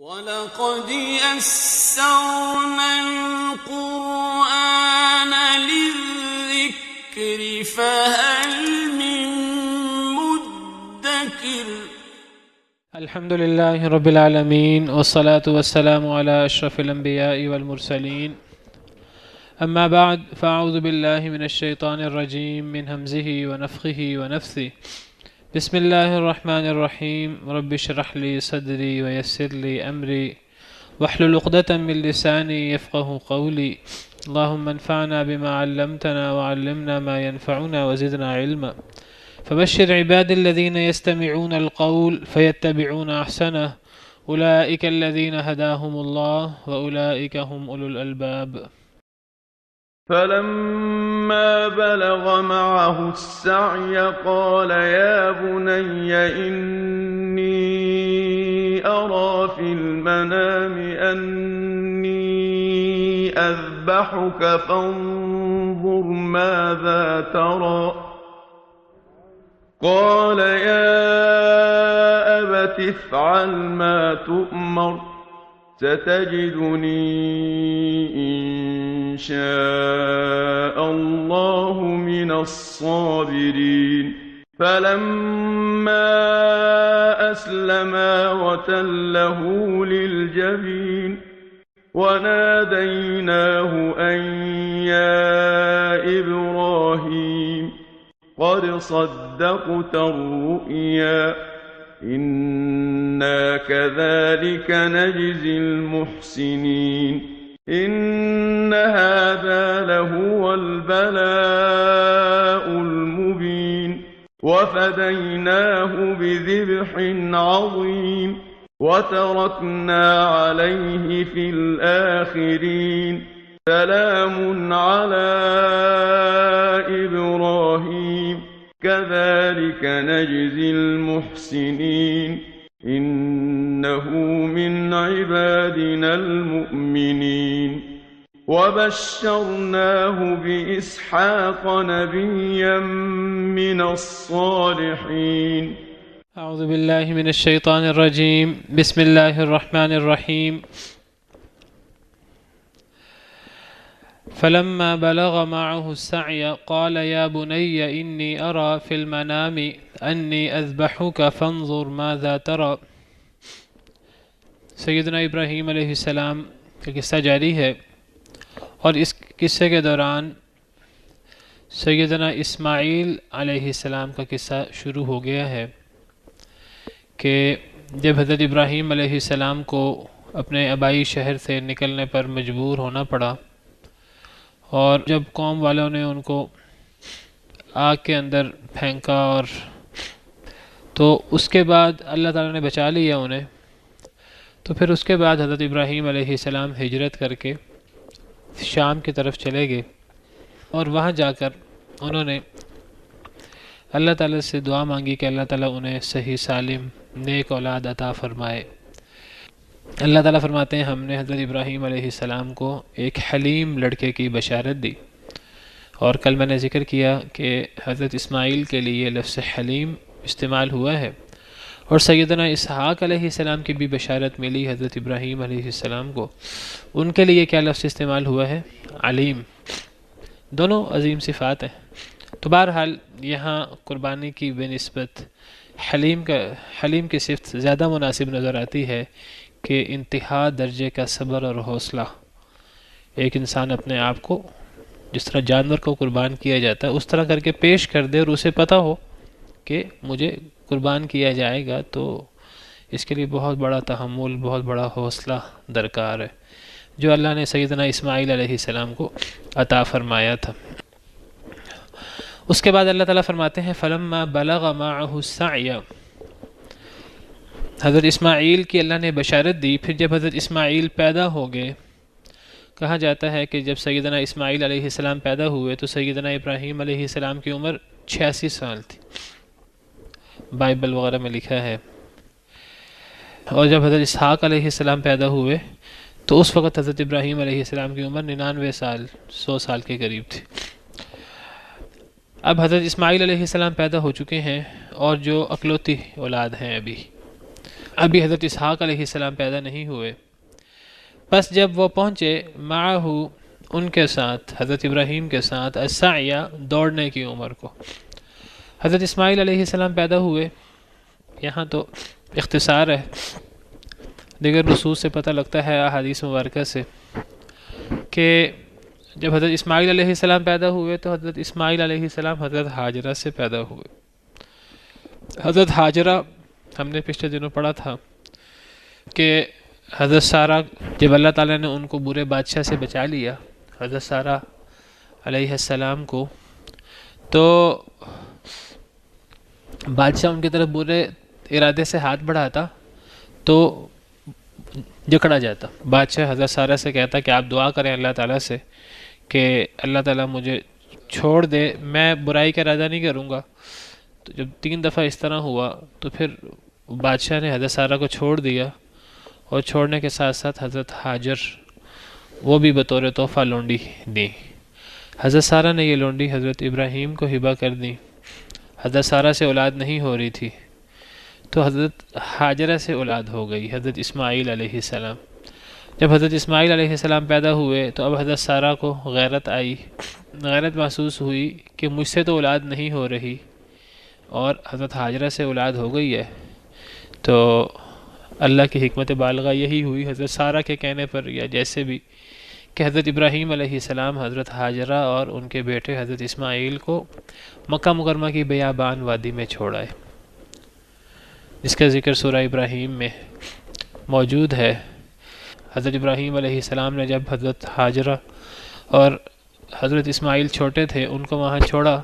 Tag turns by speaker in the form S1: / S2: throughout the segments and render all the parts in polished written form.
S1: وَلَقَدْ يَسَّرْنَا الْقُرْآنَ لِلذِّكْرِ فَهَلْ مِن مُّدَّكِرٍ
S2: الحمد لله رب العالمين والصلاة والسلام على أشرف الأنبياء والمرسلين أما بعد فأعوذ بالله من الشيطان الرجيم من همزه ونفخه ونفثه بسم الله الرحمن الرحيم رب اشرح لي صدري ويسر لي أمري واحلل عقدة من لساني يفقه قولي اللهم انفعنا بما علمتنا وعلمنا ما ينفعنا وزدنا علما فبشر عباد الذين يستمعون القول فيتبعون أحسنه أولئك الذين هداهم الله وأولئك هم أولو الألباب.
S3: فلما بلغ معه السعي قال يا بني إني أرى في المنام أني أذبحك فانظر ماذا ترى قال يا أبت افعل ما تؤمر ستجدني إن شاء الله من الصابرين فلما أسلما وتله للجبين وناديناه أن يا إبراهيم قد صدقت الرؤيا إنا كذلك نجزي المحسنين إن هذا لهو البلاء المبين وفديناه بذبح عظيم وتركنا عليه في الآخرين سلام على إبراهيم كذلك نجزي المحسنين إنه من عبادنا المؤمنين وبشرناه بإسحاق نبيا من الصالحين.
S2: أعوذ بالله من الشيطان الرجيم بسم الله الرحمن الرحيم. فلما بلغ معه السعي قال يا بني إني أرى في المنام أني أذبحك فانظر ماذا ترى. سیدنا ابراہیم علیہ السلام کا قصہ جاری ہے اور اس قصے کے دوران سیدنا اسماعیل علیہ السلام کا قصہ شروع ہو گیا ہے کہ جب حضرت ابراہیم علیہ السلام کو اپنے آبائی شہر سے نکلنے پر مجبور ہونا پڑا اور جب قوم والوں نے ان کو آگ کے اندر پھینکا اور تو اس کے بعد اللہ تعالیٰ نے بچا لیا انہیں، تو پھر اس کے بعد حضرت ابراہیم علیہ السلام ہجرت کر کے شام کی طرف چلے گئے اور وہاں جا کر انہوں نے اللہ تعالیٰ سے دعا مانگی کہ اللہ تعالیٰ انہیں صحیح سالم نیک اولاد عطا فرمائے۔ اللہ تعالیٰ فرماتے ہیں ہم نے حضرت ابراہیم علیہ السلام کو ایک حلیم لڑکے کی بشارت دی، اور کل میں نے ذکر کیا کہ حضرت اسماعیل کے لیے لفظ حلیم استعمال ہوا ہے، اور سیدنا اسحاق علیہ السلام کی بھی بشارت ملی حضرت ابراہیم علیہ السلام کو، ان کے لیے کیا لفظ استعمال ہوا ہے؟ علیم۔ دونوں عظیم صفات ہیں۔ تو بہرحال یہاں قربانی کی بہ نسبت حلیم کی صفت زیادہ مناسب نظر آتی ہے کہ انتہا درجے کا صبر اور حوصلہ۔ ایک انسان اپنے آپ کو جس طرح جانور کو قربان کیا جاتا ہے اس طرح کر کے پیش کر دے، اور اسے پتہ ہو کہ مجھے قربان کیا جائے گا، تو اس کے لیے بہت بڑا تحمل، بہت بڑا حوصلہ درکار ہے، جو اللہ نے سیدنا اسماعیل علیہ السلام کو عطا فرمایا تھا۔ اس کے بعد اللہ تعالیٰ فرماتے ہیں فلما بلغ معه السعی، حضرت اسماعیل کی اللہ نے بشارت دی، پھر جب حضرت اسماعیل پیدا ہو گئے، کہا جاتا ہے کہ جب سیدنا اسماعیل علیہ السلام پیدا ہوئے تو سیدنا ابراہیم علیہ السلام کی عمر 86 سال تھی، بائبل وغیرہ میں لکھا ہے، اور جب حضرت اسحاق علیہ السلام پیدا ہوئے تو اس وقت حضرت ابراہیم علیہ السلام کی عمر 99 سال 100 سال کے قریب تھی۔ اب حضرت اسماعیل علیہ السلام پیدا ہو چکے ہیں اور جو اکلوتی اولاد ہیں ابھی، ابھی حضرت اسحاق علیہ السلام پیدا نہیں ہوئے۔ بس جب وہ پہنچے معہو ان کے ساتھ، حضرت ابراہیم کے ساتھ، السعی دوڑنے کی عمر کو، حضرت اسماعیل علیہ السلام پیدا ہوئے۔ یہاں تو اختصار ہے، دیگر نصوص سے پتہ لگتا ہے، احادیث مبارکہ سے، کہ جب حضرت اسماعیل علیہ السلام پیدا ہوئے تو حضرت اسماعیل علیہ السلام حضرت ہاجرہ سے پیدا ہوئے۔ حضرت ہاجرہ ہم نے پچھلے دنوں پڑھا تھا کہ حضرت سارہ، جب اللہ تعالیٰ نے ان کو برے بادشاہ سے بچا لیا، حضرت سارہ علیہ السلام کو، تو بادشاہ ان کی طرف برے ارادے سے ہاتھ بڑھاتا تو جکڑا جاتا۔ بادشاہ حضرت سارہ سے کہتا کہ آپ دعا کریں اللہ تعالیٰ سے کہ اللہ تعالیٰ مجھے چھوڑ دے، میں برائی کا ارادہ نہیں کروں گا۔ تو جب 3 دفعہ اس طرح ہوا تو پھر بادشاہ نے حضرت سارہ کو چھوڑ دیا، اور چھوڑنے کے ساتھ ساتھ حضرت ہاجر وہ بھی بطور تحفہ لونڈی دی۔ حضرت سارہ نے یہ لونڈی حضرت ابراہیم کو ہبہ کر دی۔ حضرت سارہ سے اولاد نہیں ہو رہی تھی تو حضرت ہاجرہ سے اولاد ہو گئی، حضرت اسماعیل علیہ السلام۔ جب حضرت اسماعیل علیہ السلام پیدا ہوئے تو اب حضرت سارہ کو غیرت آئی، غیرت محسوس ہوئی کہ مجھ سے تو اولاد نہیں ہو رہی اور حضرت ہاجرہ سے اولاد ہو گئی ہے۔ تو اللہ کی حکمت بالغہ یہی ہوئی حضرت سارہ کے کہنے پر، یا جیسے بھی، کہ حضرت ابراہیم علیہ السلام حضرت ہاجرہ اور ان کے بیٹے حضرت اسماعیل کو مکہ مکرمہ کی بیابان وادی میں چھوڑ آئے، جس کا ذکر سورہ ابراہیم میں موجود ہے۔ حضرت ابراہیم علیہ السلام نے جب حضرت ہاجرہ اور حضرت اسماعیل چھوٹے تھے ان کو وہاں چھوڑا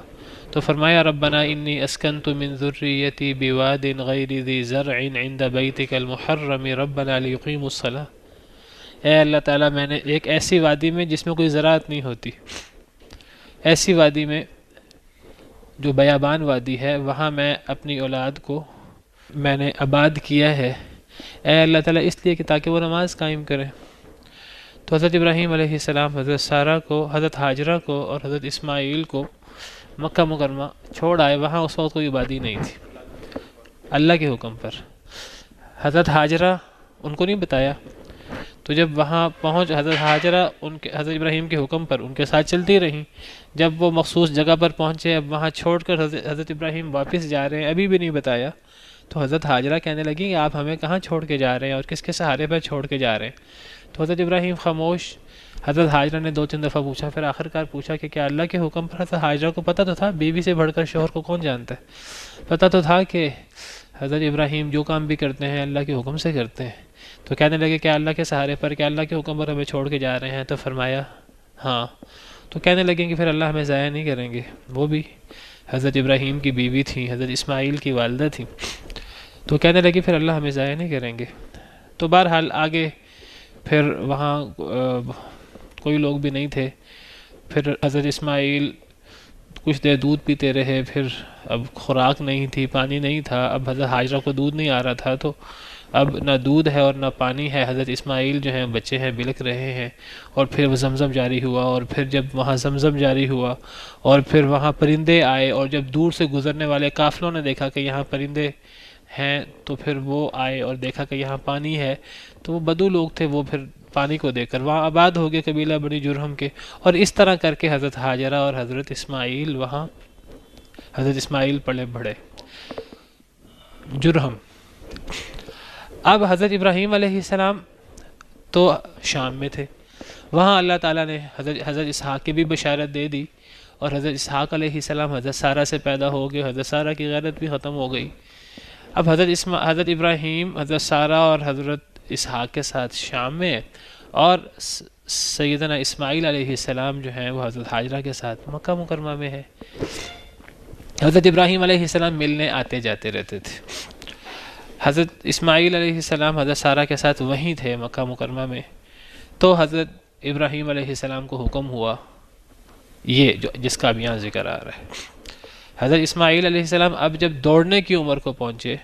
S2: تو فرمایا ربنا انی اسکنت من ذریتی بواد غیر ذی زرع عند بیتک المحرم ربنا لیقیموا الصلاۃ، اے اللہ تعالیٰ میں نے ایک ایسی وادی میں جس میں کوئی زراعت نہیں ہوتی، ایسی وادی میں جو بیابان وادی ہے، وہاں میں اپنی اولاد کو میں نے آباد کیا ہے، اے اللہ تعالیٰ اس لیے کہ تاکہ وہ نماز قائم کریں۔ تو حضرت ابراہیم علیہ السلام حضرت سارہ کو، حضرت ہاجرہ کو اور حضرت اسماعیل کو مکہ مکرمہ چھوڑ آئے۔ وہاں اس وقت کوئی آبادی نہیں تھی، اللہ کے حکم پر۔ حضرت ہاجرہ ان کو نہیں بتایا، تو جب وہاں پہنچ حضرت ہاجرہ حضرت ابراہیم کے حکم پر ان کے ساتھ چلتی رہیں۔ جب وہ مخصوص جگہ پر پہنچے، اب وہاں چھوڑ کر حضرت ابراہیم واپس جا رہے ہیں، ابھی بھی نہیں بتایا، تو حضرت ہاجرہ کہنے لگی کہ آپ ہمیں کہاں چھوڑ کے جا رہے ہیں اور کس کے سہارے پر چھوڑ کے جا رہے ہیں؟ تو حضرت ابراہیم خاموش۔ حضرت ہاجرہ نے 2-3 دفعہ پوچھا، پھر آخر پوچھا کہ کیا اللہ کے حکم پر؟ حضرت ہاجرہ کو پتہ تو تھا، بیوی سے بڑھ کر شوہر کو کون جانتا ہے، پتہ تو تھا کہ حضرت ابراہیم جو کام بھی کرتے ہیں اللہ کے حکم سے کرتے ہیں۔ تو کہنے لگے کیا اللہ کے سہارے پر، کیا اللہ کے حکم پر ہمیں چھوڑ کے جا رہے ہیں؟ تو فرمایا ہاں۔ تو کہنے لگیں کہ پھر اللہ ہمیں ضائع نہیں کریں گے۔ وہ بھی حضرت ابراہیم کی بیوی تھیں، حضرت اسماعیل کی والدہ تھیں، تو کہنے لگی پھر اللہ ہمیں ضائع نہیں کریں گے۔ تو بہرحال آگے پھر وہاں کوئی لوگ بھی نہیں تھے، پھر حضرت اسماعیل کچھ دیر دودھ پیتے رہے، پھر اب خوراک نہیں تھی، پانی نہیں تھا، اب حضرت ہاجرہ کو دودھ نہیں آ رہا تھا، تو اب نہ دودھ ہے اور نہ پانی ہے۔ حضرت اسماعیل جو ہیں بچے ہیں بلک رہے ہیں، اور پھر وہ زمزم جاری ہوا، اور پھر جب وہاں زمزم جاری ہوا اور پھر وہاں پرندے آئے، اور جب دور سے گزرنے والے قافلوں نے دیکھا کہ یہاں پرندے ہیں تو پھر وہ آئے اور دیکھا کہ یہاں پانی ہے، تو وہ بدو لوگ تھے، وہ پھر پانی کو دیکھ کر وہاں آباد ہو گئے، قبیلہ بنی جرہم کے۔ اور اس طرح کر کے حضرت ہاجرہ اور حضرت اسماعیل وہاں، حضرت اسماعیل پلے بڑھے جرہم۔ اب حضرت ابراہیم علیہ السلام تو شام میں تھے، وہاں اللہ تعالیٰ نے حضرت اسحاق کی بھی بشارت دے دی، اور حضرت اسحاق علیہ السلام حضرت سارہ سے پیدا ہو گئے، حضرت سارہ کی غیرت بھی ختم ہو گئی۔ اب حضرت ابراہیم حضرت سارہ اور حضرت اسحاق کے ساتھ شام میں، اور سیدنا اسماعیل علیہ السلام جو ہیں وہ حضرت ہاجرہ کے ساتھ مکہ مکرمہ میں ہے۔ حضرت ابراہیم علیہ السلام ملنے آتے جاتے رہتے تھے، حضرت اسماعیل علیہ السلام حضرت سارہ کے ساتھ وہیں تھے مکہ مکرمہ میں۔ تو حضرت ابراہیم علیہ السلام کو حکم ہوا، یہ جس کا اب یہاں ذکر آ رہا ہے۔ حضرت اسماعیل علیہ السلام اب جب دوڑنے کی عمر کو پہنچے،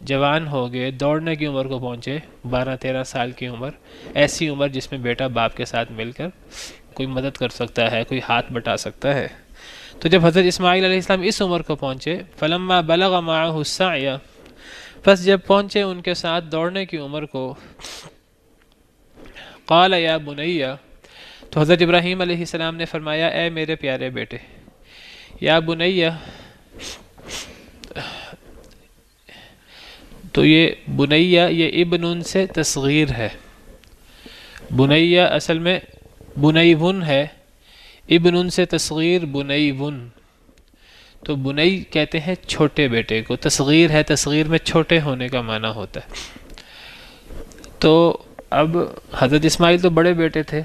S2: جوان ہو گئے، دوڑنے کی عمر کو پہنچے، 12-13 سال کی عمر، ایسی عمر جس میں بیٹا باپ کے ساتھ مل کر کوئی مدد کر سکتا ہے، کوئی ہاتھ بٹا سکتا ہے۔ تو جب حضرت اسماعیل علیہ السلام اس عمر کو پہنچے، فلما بلغ معه السعی، بس جب پہنچے ان کے ساتھ دوڑنے کی عمر کو، قال یا بنیہ، تو حضرت ابراہیم علیہ السلام نے فرمایا اے میرے پیارے بیٹے، یا بنیہ، تو یہ بنیہ یہ ابن سے تصغیر ہے، بنیہ اصل میں بنیون ہے، ابن سے تصغیر بنیون، تو بنی کہتے ہیں چھوٹے بیٹے کو، تصغیر ہے، تصغیر میں چھوٹے ہونے کا معنی ہوتا ہے۔ تو اب حضرت اسماعیل تو بڑے بیٹے تھے،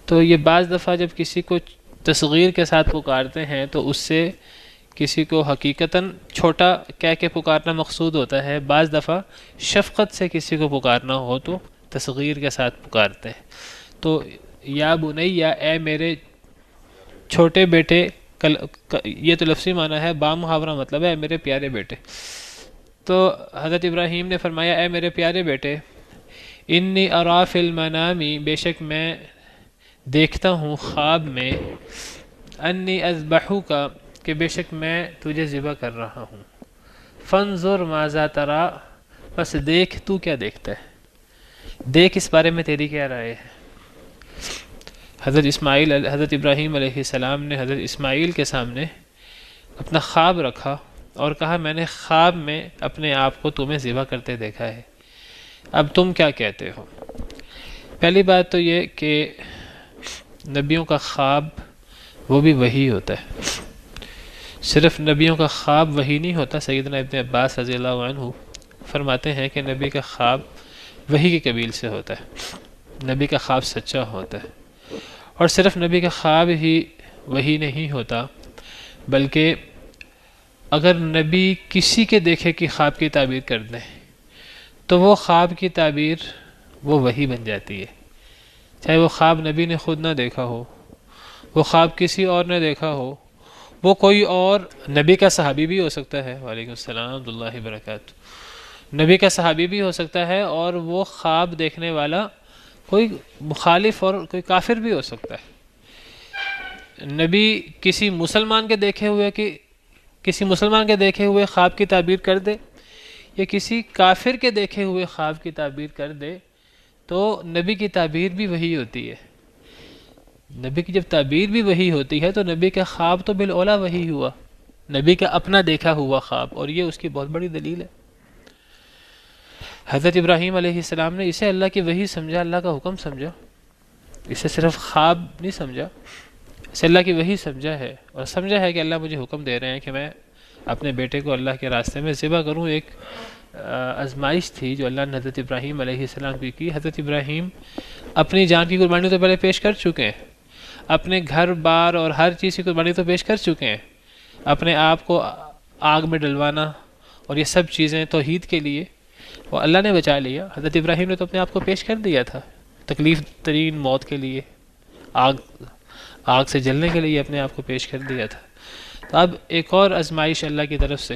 S2: تو یہ بعض دفعہ جب کسی کو تصغیر کے ساتھ پکارتے ہیں تو اس سے کسی کو حقیقتاً چھوٹا کہہ کے پکارنا مقصود ہوتا ہے، بعض دفعہ شفقت سے کسی کو پکارنا ہو تو تصغیر کے ساتھ پکارتے ہیں۔ تو یا بنیہ اے میرے چھوٹے بیٹے، یہ تو لفظی معنی ہے، با محاورہ مطلب ہے اے میرے پیارے بیٹے۔ تو حضرت ابراہیم نے فرمایا اے میرے پیارے بیٹے، انی ارا فی المنامی، بے شک میں دیکھتا ہوں خواب میں، انی اذبحک، کہ بے شک میں تجھے ذبح کر رہا ہوں، فانظر ماذا ترا، بس دیکھ تو کیا دیکھتا ہے، دیکھ اس بارے میں تیری کیا رائے ہے۔ حضرت ابراہیم علیہ السلام نے حضرت اسماعیل کے سامنے اپنا خواب رکھا اور کہا میں نے خواب میں اپنے آپ کو تمہیں ذبح کرتے دیکھا ہے، اب تم کیا کہتے ہو۔ پہلی بات تو یہ کہ نبیوں کا خواب وہ بھی وحی ہوتا ہے، صرف نبیوں کا خواب وحی نہیں ہوتا۔ سیدنا ابن عباس رضی اللہ عنہ فرماتے ہیں کہ نبی کا خواب وحی کے قبیل سے ہوتا ہے، نبی کا خواب سچا ہوتا ہے، اور صرف نبی کا خواب ہی وحی نہیں ہوتا، بلکہ اگر نبی کسی کے دیکھے کی خواب کی تعبیر کر دیں تو وہ خواب کی تعبیر وہ وحی بن جاتی ہے، چاہے وہ خواب نبی نے خود نہ دیکھا ہو، وہ خواب کسی اور نے دیکھا ہو، وہ کوئی اور نبی کا صحابی بھی ہو سکتا ہے، وعلیکم السلام ورحمۃ اللہ وبرکاتہ، نبی کا صحابی بھی ہو سکتا ہے، اور وہ خواب دیکھنے والا کوئی مخالف اور کوئی کافر بھی ہو سکتا ہے۔ نبی کسی مسلمان کے دیکھے ہوئے خواب کی تعبیر کر دے یا کسی کافر کے دیکھے ہوئے خواب کی تعبیر کر دے تو نبی کی تعبیر بھی وہی ہوتی ہے۔ نبی کی جب تعبیر بھی وہی ہوتی ہے تو نبی کا خواب تو بالاولیٰ وہی ہوا، نبی کا اپنا دیکھا ہوا خواب، اور یہ اس کی بہت بڑی دلیل ہے۔ حضرت ابراہیم علیہ السلام نے اسے اللہ کی وحی سمجھا، اللہ کا حکم سمجھا، اسے صرف خواب نہیں سمجھا، اسے اللہ کی وحی سمجھا ہے، اور سمجھا ہے کہ اللہ مجھے حکم دے رہے ہیں کہ میں اپنے بیٹے کو اللہ کے راستے میں ذبح کروں۔ ایک آزمائش تھی جو اللہ نے حضرت ابراہیم علیہ السلام کی۔ حضرت ابراہیم اپنی جان کی قربانی تو پہلے پیش کر چکے ہیں، اپنے گھر بار اور ہر چیز کی قربانی تو پیش کر چکے ہیں، اپنے آپ کو آگ میں ڈلوانا اور یہ سب چیزیں توحید کے لیے، وہ اللہ نے بچا لیا۔ حضرت ابراہیم نے تو اپنے آپ کو پیش کر دیا تھا تکلیف ترین موت کے لیے، آگ سے جلنے کے لیے اپنے آپ کو پیش کر دیا تھا۔ تو اب ایک اور آزمائش اللہ کی طرف سے۔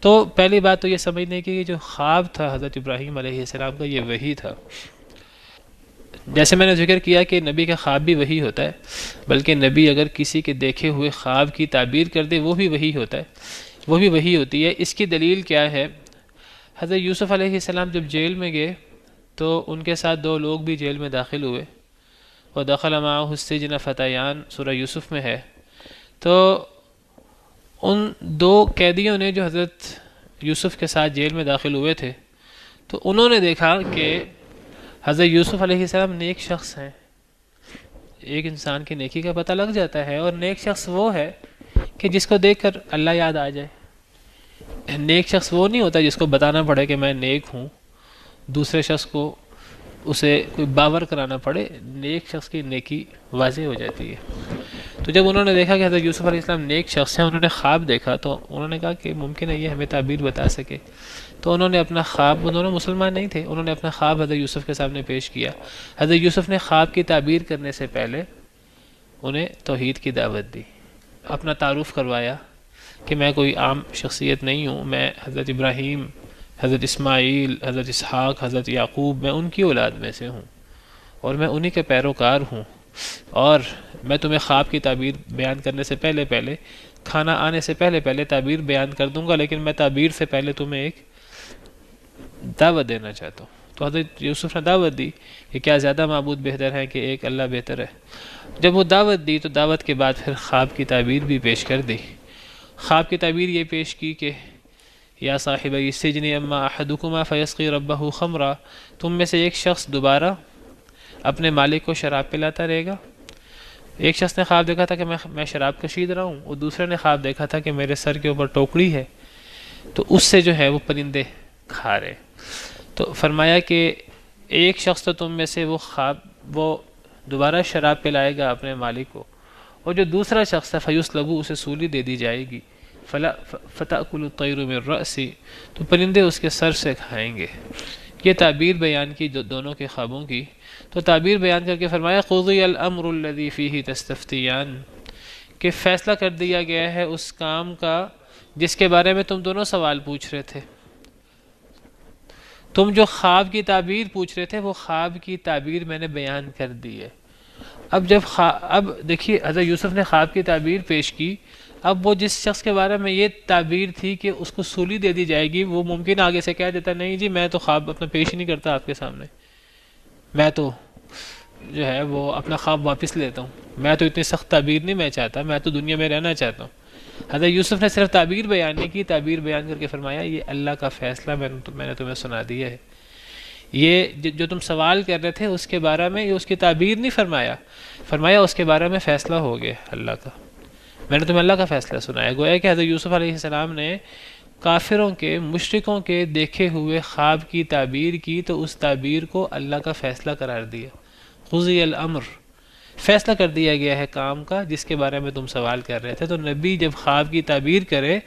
S2: تو پہلی بات تو یہ سمجھنے کی کہ جو خواب تھا حضرت ابراہیم علیہ السلام کا یہ وحی تھا۔ جیسے میں نے ذکر کیا کہ نبی کا خواب بھی وحی ہوتا ہے، بلکہ نبی اگر کسی کے دیکھے ہوئے خواب کی تعبیر کر دے وہ بھی وحی ہوتا ہے، وہ بھی وحی ہوتی ہے۔ اس کی دلیل کیا ہے؟ حضرت یوسف علیہ السلام جب جیل میں گئے تو ان کے ساتھ دو لوگ بھی جیل میں داخل ہوئے، وَدَخَلَ مَعَهُ السِّجْنَ فَتَيَانِ سورہ یوسف میں ہے۔ تو ان دو قیدیوں نے جو حضرت یوسف کے ساتھ جیل میں داخل ہوئے تھے تو انہوں نے دیکھا کہ حضرت یوسف علیہ السلام نیک شخص ہیں۔ ایک انسان کی نیکی کا پتہ لگ جاتا ہے، اور نیک شخص وہ ہے کہ جس کو دیکھ کر اللہ یاد آ جائے۔ نیک شخص وہ نہیں ہوتا جس کو بتانا پڑے کہ میں نیک ہوں، دوسرے شخص کو اسے کوئی باور کرانا پڑے، نیک شخص کی نیکی واضح ہو جاتی ہے۔ تو جب انہوں نے دیکھا کہ حضرت یوسف علیہ السلام نیک شخص ہیں، انہوں نے خواب دیکھا، تو انہوں نے کہا کہ ممکن ہے یہ ہمیں تعبیر بتا سکے۔ تو انہوں نے اپنا خواب، وہ دونوں مسلمان نہیں تھے، انہوں نے اپنا خواب حضرت یوسف کے سامنے پیش کیا۔ حضرت یوسف نے خواب کی تعبیر کرنے سے پہلے انہیں توحید کی دعوت دی، اپنا تعارف کروایا کہ میں کوئی عام شخصیت نہیں ہوں، میں حضرت ابراہیم، حضرت اسماعیل، حضرت اسحاق، حضرت یعقوب، میں ان کی اولاد میں سے ہوں اور میں انہی کے پیروکار ہوں، اور میں تمہیں خواب کی تعبیر بیان کرنے سے پہلے کھانا آنے سے پہلے تعبیر بیان کر دوں گا، لیکن میں تعبیر سے پہلے تمہیں ایک دعوت دینا چاہتا ہوں۔ تو حضرت یوسف نے دعوت دی کہ کیا زیادہ معبود بہتر ہے کہ ایک اللہ بہتر ہے۔ جب وہ دعوت دی تو دعوت کے بعد پھر خواب کی تعبیر بھی پیش کر دی۔ خواب کی تعبیر یہ پیش کی کہ یا صاحبی السجن اما احدکما فیسقی ربہ خمرا، تم میں سے ایک شخص دوبارہ اپنے مالک کو شراب پلاتا رہے گا۔ ایک شخص نے خواب دیکھا تھا کہ میں شراب کشید رہا ہوں، اور دوسرے نے خواب دیکھا تھا کہ میرے سر کے اوپر ٹوکری ہے تو اس سے جو ہے وہ پرندے کھا رہے۔ تو فرمایا کہ ایک شخص تو تم میں سے وہ دوبارہ شراب پلائے گا اپنے مالک کو، اور جو دوسرا شخص ہے فیسلبو، اسے سولی دے دی جائے گی، فتأکل الطیر من رأسی، تو پرندے اس کے سر سے کھائیں گے۔ یہ تعبیر بیان کی دونوں کے خوابوں کی۔ تو تعبیر بیان کر کے فرمایا قضی الامر الذی فیہ تستفتیان، کہ فیصلہ کر دیا گیا ہے اس کام کا جس کے بارے میں تم دونوں سوال پوچھ رہے تھے۔ تم جو خواب کی تعبیر پوچھ رہے تھے وہ خواب کی تعبیر میں نے بیان کر دی ہے۔ اب دیکھیے حضرت یوسف نے خواب کی تعبیر پیش کی، اب وہ جس شخص کے بارے میں یہ تعبیر تھی کہ اس کو سولی دے دی جائے گی، وہ ممکن آگے سے کہہ دیتا نہیں جی میں تو خواب اپنا پیش ہی نہیں کرتا آپ کے سامنے، میں تو جو ہے وہ اپنا خواب واپس لیتا ہوں، میں تو اتنی سخت تعبیر نہیں میں چاہتا، میں تو دنیا میں رہنا چاہتا ہوں۔ حضرت یوسف نے صرف تعبیر بیان نہیں کی، تعبیر بیان کر کے فرمایا یہ اللہ کا فیصلہ میں نے تمہیں سنا دیا ہے۔ یہ جو تم سوال کر رہے تھے اس کے بارے میں یہ اس کی تعبیر نہیں فرمایا اس کے بارے میں فیصلہ ہو گیا اللہ کا، میں نے تمہیں اللہ کا فیصلہ سنایا۔ گویا کہ حضرت یوسف علیہ السلام نے کافروں کے مشرکوں کے دیکھے ہوئے خواب کی تعبیر کی تو اس تعبیر کو اللہ کا فیصلہ قرار دیا۔ قضی الامر، فیصلہ کر دیا گیا ہے کام کا جس کے بارے میں تم سوال کر رہے تھے۔ تو نبی جب خواب کی تعبیر کرے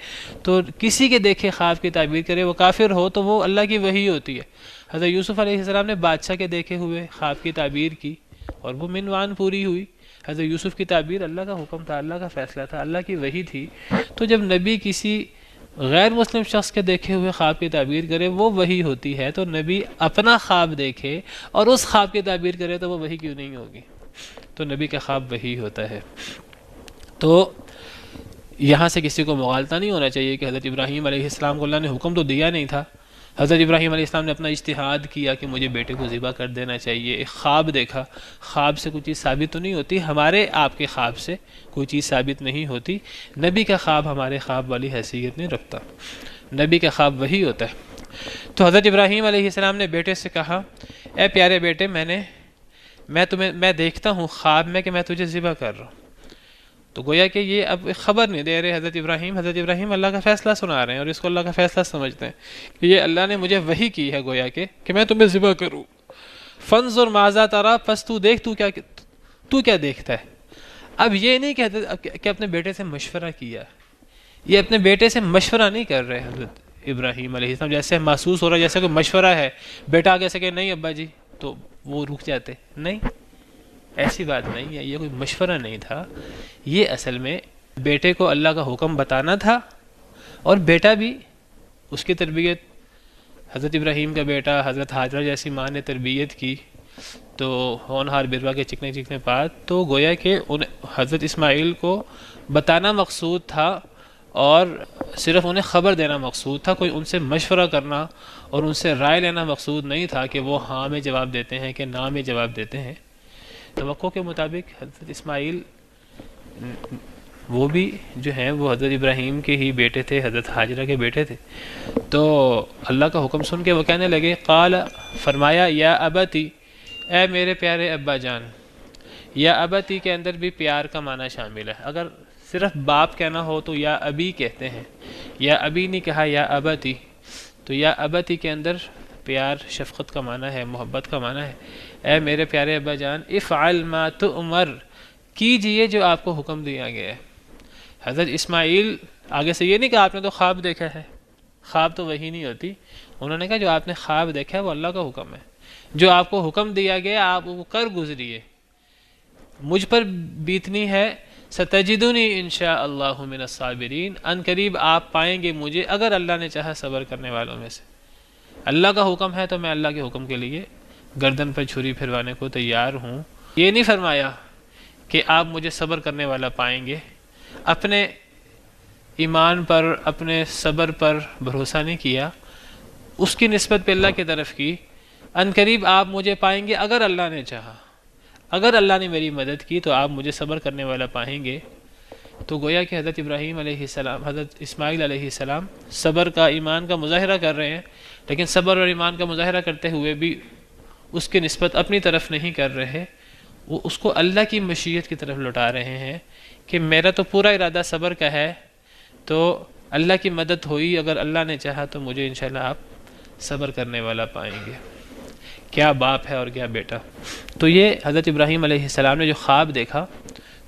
S2: تو کسی کے دیکھے خواب کی تعبیر کرے، وہ کافر ہو تو وہ اللہ کی وحی ہوتی ہے۔ حضرت یوسف علیہ السلام نے بادشاہ کے دیکھے ہوئے خواب کی تعبیر کی اور وہ منوان پوری ہوئی۔ حضرت یوسف کی تعبیر اللہ کا حکم تھا، اللہ کا فیصلہ تھا، اللہ کی وحی تھی۔ تو جب نبی کسی غیر مسلم شخص کے دیکھے ہوئے خواب کی تعبیر کرے وہ وحی ہوتی ہے، تو نبی اپنا خواب دیکھے اور اس خواب کی تعبیر کرے تو وہ وحی کیوں نہیں ہوگی؟ تو نبی کا خواب وحی ہوتا ہے۔ تو یہاں سے کسی کو مغالطہ نہیں ہونا چاہیے کہ حضرت ابراہیم علیہ السلام کو اللہ نے حکم تو دیا نہیں تھا، حضرت ابراہیم علیہ السلام نے اپنا اجتہاد کیا کہ مجھے بیٹے کو ذبح کر دینا چاہیے، ایک خواب دیکھا، خواب سے کوئی چیز ثابت تو نہیں ہوتی، ہمارے آپ کے خواب سے کوئی چیز ثابت نہیں ہوتی، نبی کا خواب ہمارے خواب والی حیثیت نہیں رکھتا، نبی کا خواب وہی ہوتا ہے۔ تو حضرت ابراہیم علیہ السلام نے بیٹے سے کہا اے پیارے بیٹے میں دیکھتا ہوں خواب میں کہ میں تجھے ذبح کر رہا ہوں۔ تو گویا کہ یہ اب خبر نہیں دے رہے حضرت ابراہیم اللہ کا فیصلہ سنا رہے ہیں اور اس کو اللہ کا فیصلہ سمجھتے ہیں کہ یہ اللہ نے مجھے وحی کی ہے گویا کہ میں تمہیں ذبح کروں۔ فانظر ماذا تری، پس تو دیکھ تو کیا دیکھتا ہے۔ اب یہ نہیں کہ اپنے بیٹے سے مشورہ کیا، یہ اپنے بیٹے سے مشورہ نہیں کر رہے حضرت ابراہیم علیہ السلام، جیسے محسوس ہو رہا ہے جیسے کوئی مشورہ ہے، بیٹا آگے سے کہ نہیں ابا جی تو وہ رک جاتے، نہیں ایسی بات نہیں ہے، یہ کوئی مشورہ نہیں تھا، یہ اصل میں بیٹے کو اللہ کا حکم بتانا تھا، اور بیٹا بھی اس کی تربیت، حضرت ابراہیم کا بیٹا حضرت حاجرہ جیسی ماں نے تربیت کی تو ہونہار بروا کے چکنے چکنے پات، تو گویا کہ حضرت اسماعیل کو بتانا مقصود تھا اور صرف انہیں خبر دینا مقصود تھا، کوئی ان سے مشورہ کرنا اور ان سے رائے لینا مقصود نہیں تھا کہ وہ ہاں میں جواب دیتے ہیں کہ نہ میں جواب دیتے ہیں۔ توقع کے مطابق حضرت اسماعیل وہ بھی جو ہیں وہ حضرت ابراہیم کے ہی بیٹے تھے، حضرت حاجرہ کے بیٹے تھے۔ تو اللہ کا حکم سن کے وہ کہنے لگے، قال فرمایا یا ابتی، اے میرے پیارے ابا جان۔ یا ابتی کے اندر بھی پیار کا معنی شامل ہے، اگر صرف باپ کہنا ہو تو یا ابی کہتے ہیں، یا ابی نہیں کہا یا ابتی، تو یا ابتی کے اندر پیار شفقت کا معنی ہے، محبت کا معنی ہے۔ اے میرے پیارے ابا جان، افعل ما تؤمر، کیجئے جو آپ کو حکم دیا گیا ہے۔ حضرت اسماعیل آگے سے یہ نہیں کہا آپ نے تو خواب دیکھا ہے، خواب تو وہی نہیں ہوتی، انہوں نے کہا جو آپ نے خواب دیکھا ہے وہ اللہ کا حکم ہے، جو آپ کو حکم دیا گیا آپ وہ کر گزریے، مجھ پر بیتنی ہے، ستجدنی انشاءاللہ من الصابرین، ان قریب آپ پائیں گے مجھے اگر اللہ نے چاہا صبر کرنے والوں میں سے۔ اللہ کا حکم ہے تو میں اللہ کے حکم کے لیے گردن پر چھری پھروانے کو تیار ہوں۔ یہ نہیں فرمایا کہ آپ مجھے صبر کرنے والا پائیں گے، اپنے ایمان پر اپنے صبر پر بھروسہ نہیں کیا، اس کی نسبت پہ اللہ کی طرف کی، ان قریب آپ مجھے پائیں گے اگر اللہ نے چاہا، اگر اللہ نے میری مدد کی تو آپ مجھے صبر کرنے والا پائیں گے۔ تو گویا کہ حضرت ابراہیم علیہ السلام، حضرت اسماعیل علیہ السلام صبر کا، ایمان کا مظاہرہ کر رہے ہیں، لیکن صبر اور ایمان کا مظاہرہ کرتے ہوئے بھی اس کی نسبت اپنی طرف نہیں کر رہے، وہ اس کو اللہ کی مشیت کی طرف لوٹا رہے ہیں کہ میرا تو پورا ارادہ صبر کا ہے، تو اللہ کی مدد ہوئی، اگر اللہ نے چاہا تو مجھے انشاءاللہ آپ صبر کرنے والا پائیں گے۔ کیا باپ ہے اور کیا بیٹا۔ تو یہ حضرت ابراہیم علیہ السلام نے جو خواب دیکھا،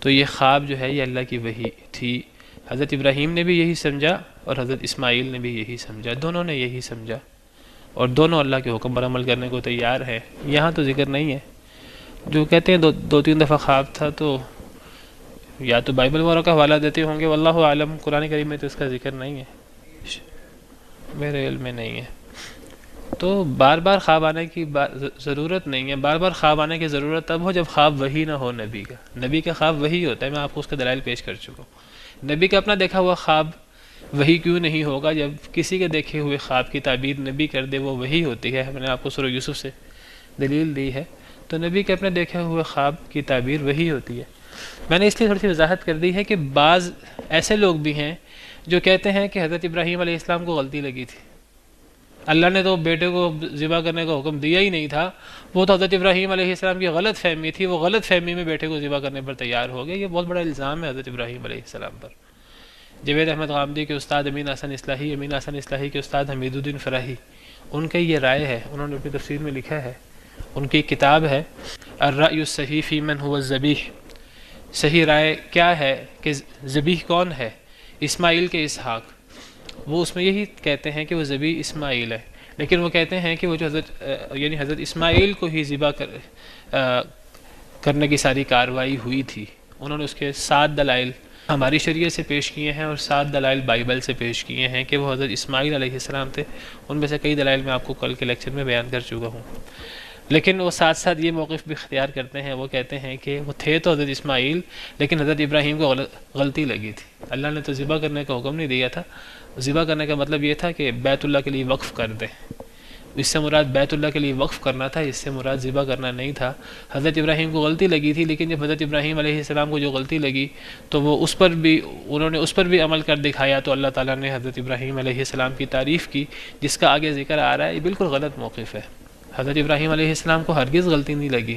S2: تو یہ خواب جو ہے یہ اللہ کی وحی تھی۔ حضرت ابراہیم نے بھی یہی سمجھا اور حضرت اسماعیل نے بھی یہی سمجھا، دونوں نے یہی سمجھا، اور دونوں اللہ کے حکم پر عمل کرنے کو تیار ہیں۔ یہاں تو ذکر نہیں ہے، جو کہتے ہیں دو تین دفعہ خواب تھا، تو یا تو بائبل وغیرہ کا حوالہ دیتے ہوں گے، واللہ عالم، قرآن کریم میں تو اس کا ذکر نہیں ہے، میرے علم میں نہیں ہے۔ تو بار بار خواب آنے کی ضرورت نہیں ہے۔ بار بار خواب آنے کی ضرورت تب ہو جب خواب وہی نہ ہو نبی کا۔ نبی کا خواب وہی ہوتا ہے، میں آپ کو اس کے دلائل پیش کر چکا ہوں۔ نبی کا اپنا دیکھا ہوا خواب وہی کیوں نہیں ہوگا؟ جب کسی کے دیکھے ہوئے خواب کی تعبیر نبی کر دے وہ وہی ہوتی ہے۔ میں نے آپ کو سورہ یوسف سے دلیل دی ہے، تو نبی کے اپنے دیکھے ہوئے خواب کی تعبیر وہی ہوتی ہے۔ میں نے اس لیے تھوڑی سی وضاحت کر دی ہے کہ بعض ایسے لوگ بھی ہیں جو کہتے ہیں کہ حضرت ابراہیم علیہ السلام کو غلطی لگی تھی، اللہ نے تو بیٹے کو ذبح کرنے کا حکم دیا ہی نہیں تھا، وہ تو حضرت ابراہیم علیہ السلام کی غلط فہمی تھی، وہ غلط فہمی میں بیٹے کو ذبح کرنے پر تیار ہو گئے۔ یہ بہت بڑا الزام ہے حضرت ابراہیم علیہ السلام پر۔ جوید احمد غامدی کے استاد امین حسن اصلاحی کے استاد حمید الدین فراحی، ان کی یہ رائے ہے، انہوں نے اپنی تفسیر میں لکھا ہے، ان کی کتاب ہے الرأی الصحیح فی من هو الذبیح، صحیح رائے کیا ہے کہ ذبیح کون ہے، اسماعیل کے اسحاق۔ وہ اس میں یہی کہتے ہیں کہ وہ ذبیح اسماعیل ہے، لیکن وہ کہتے ہیں کہ وہ جو حضرت اسماعیل کو ہی ذبح کرنے کی ساری کارروائی ہوئی تھی۔ انہوں نے اس کے 7 دلائل ہماری شریعت سے پیش کیے ہیں اور 7 دلائل بائبل سے پیش کیے ہیں کہ وہ حضرت اسماعیل علیہ السلام تھے۔ ان میں سے کئی دلائل میں آپ کو کل کے لیکچر میں بیان کر چکا ہوں، لیکن وہ ساتھ ساتھ یہ موقف بھی اختیار کرتے ہیں، وہ کہتے ہیں کہ وہ تھے تو حضرت اسماعیل، لیکن حضرت ابراہیم کو غلطی لگی تھی۔ اللہ نے تو ذبح کرنے کا حکم نہیں دیا تھا، ذبح کرنے کا مطلب یہ تھا کہ بیت اللہ کے لیے وقف کر دیں، اس سے مراد بیت اللہ کے لیے وقف کرنا تھا، اس سے مراد ذبح کرنا نہیں تھا۔ حضرت ابراہیم کو غلطی لگی تھی، لیکن جب حضرت ابراہیم علیہ السلام کو جو غلطی لگی تو وہ انہوں نے اس پر بھی عمل کر دکھایا، تو اللہ تعالیٰ نے حضرت ابراہیم علیہ السلام کی تعریف کی، جس کا آگے ذکر آ رہا ہے۔ یہ بالکل غلط موقف ہے۔ حضرت ابراہیم علیہ السلام کو ہرگز غلطی نہیں لگی،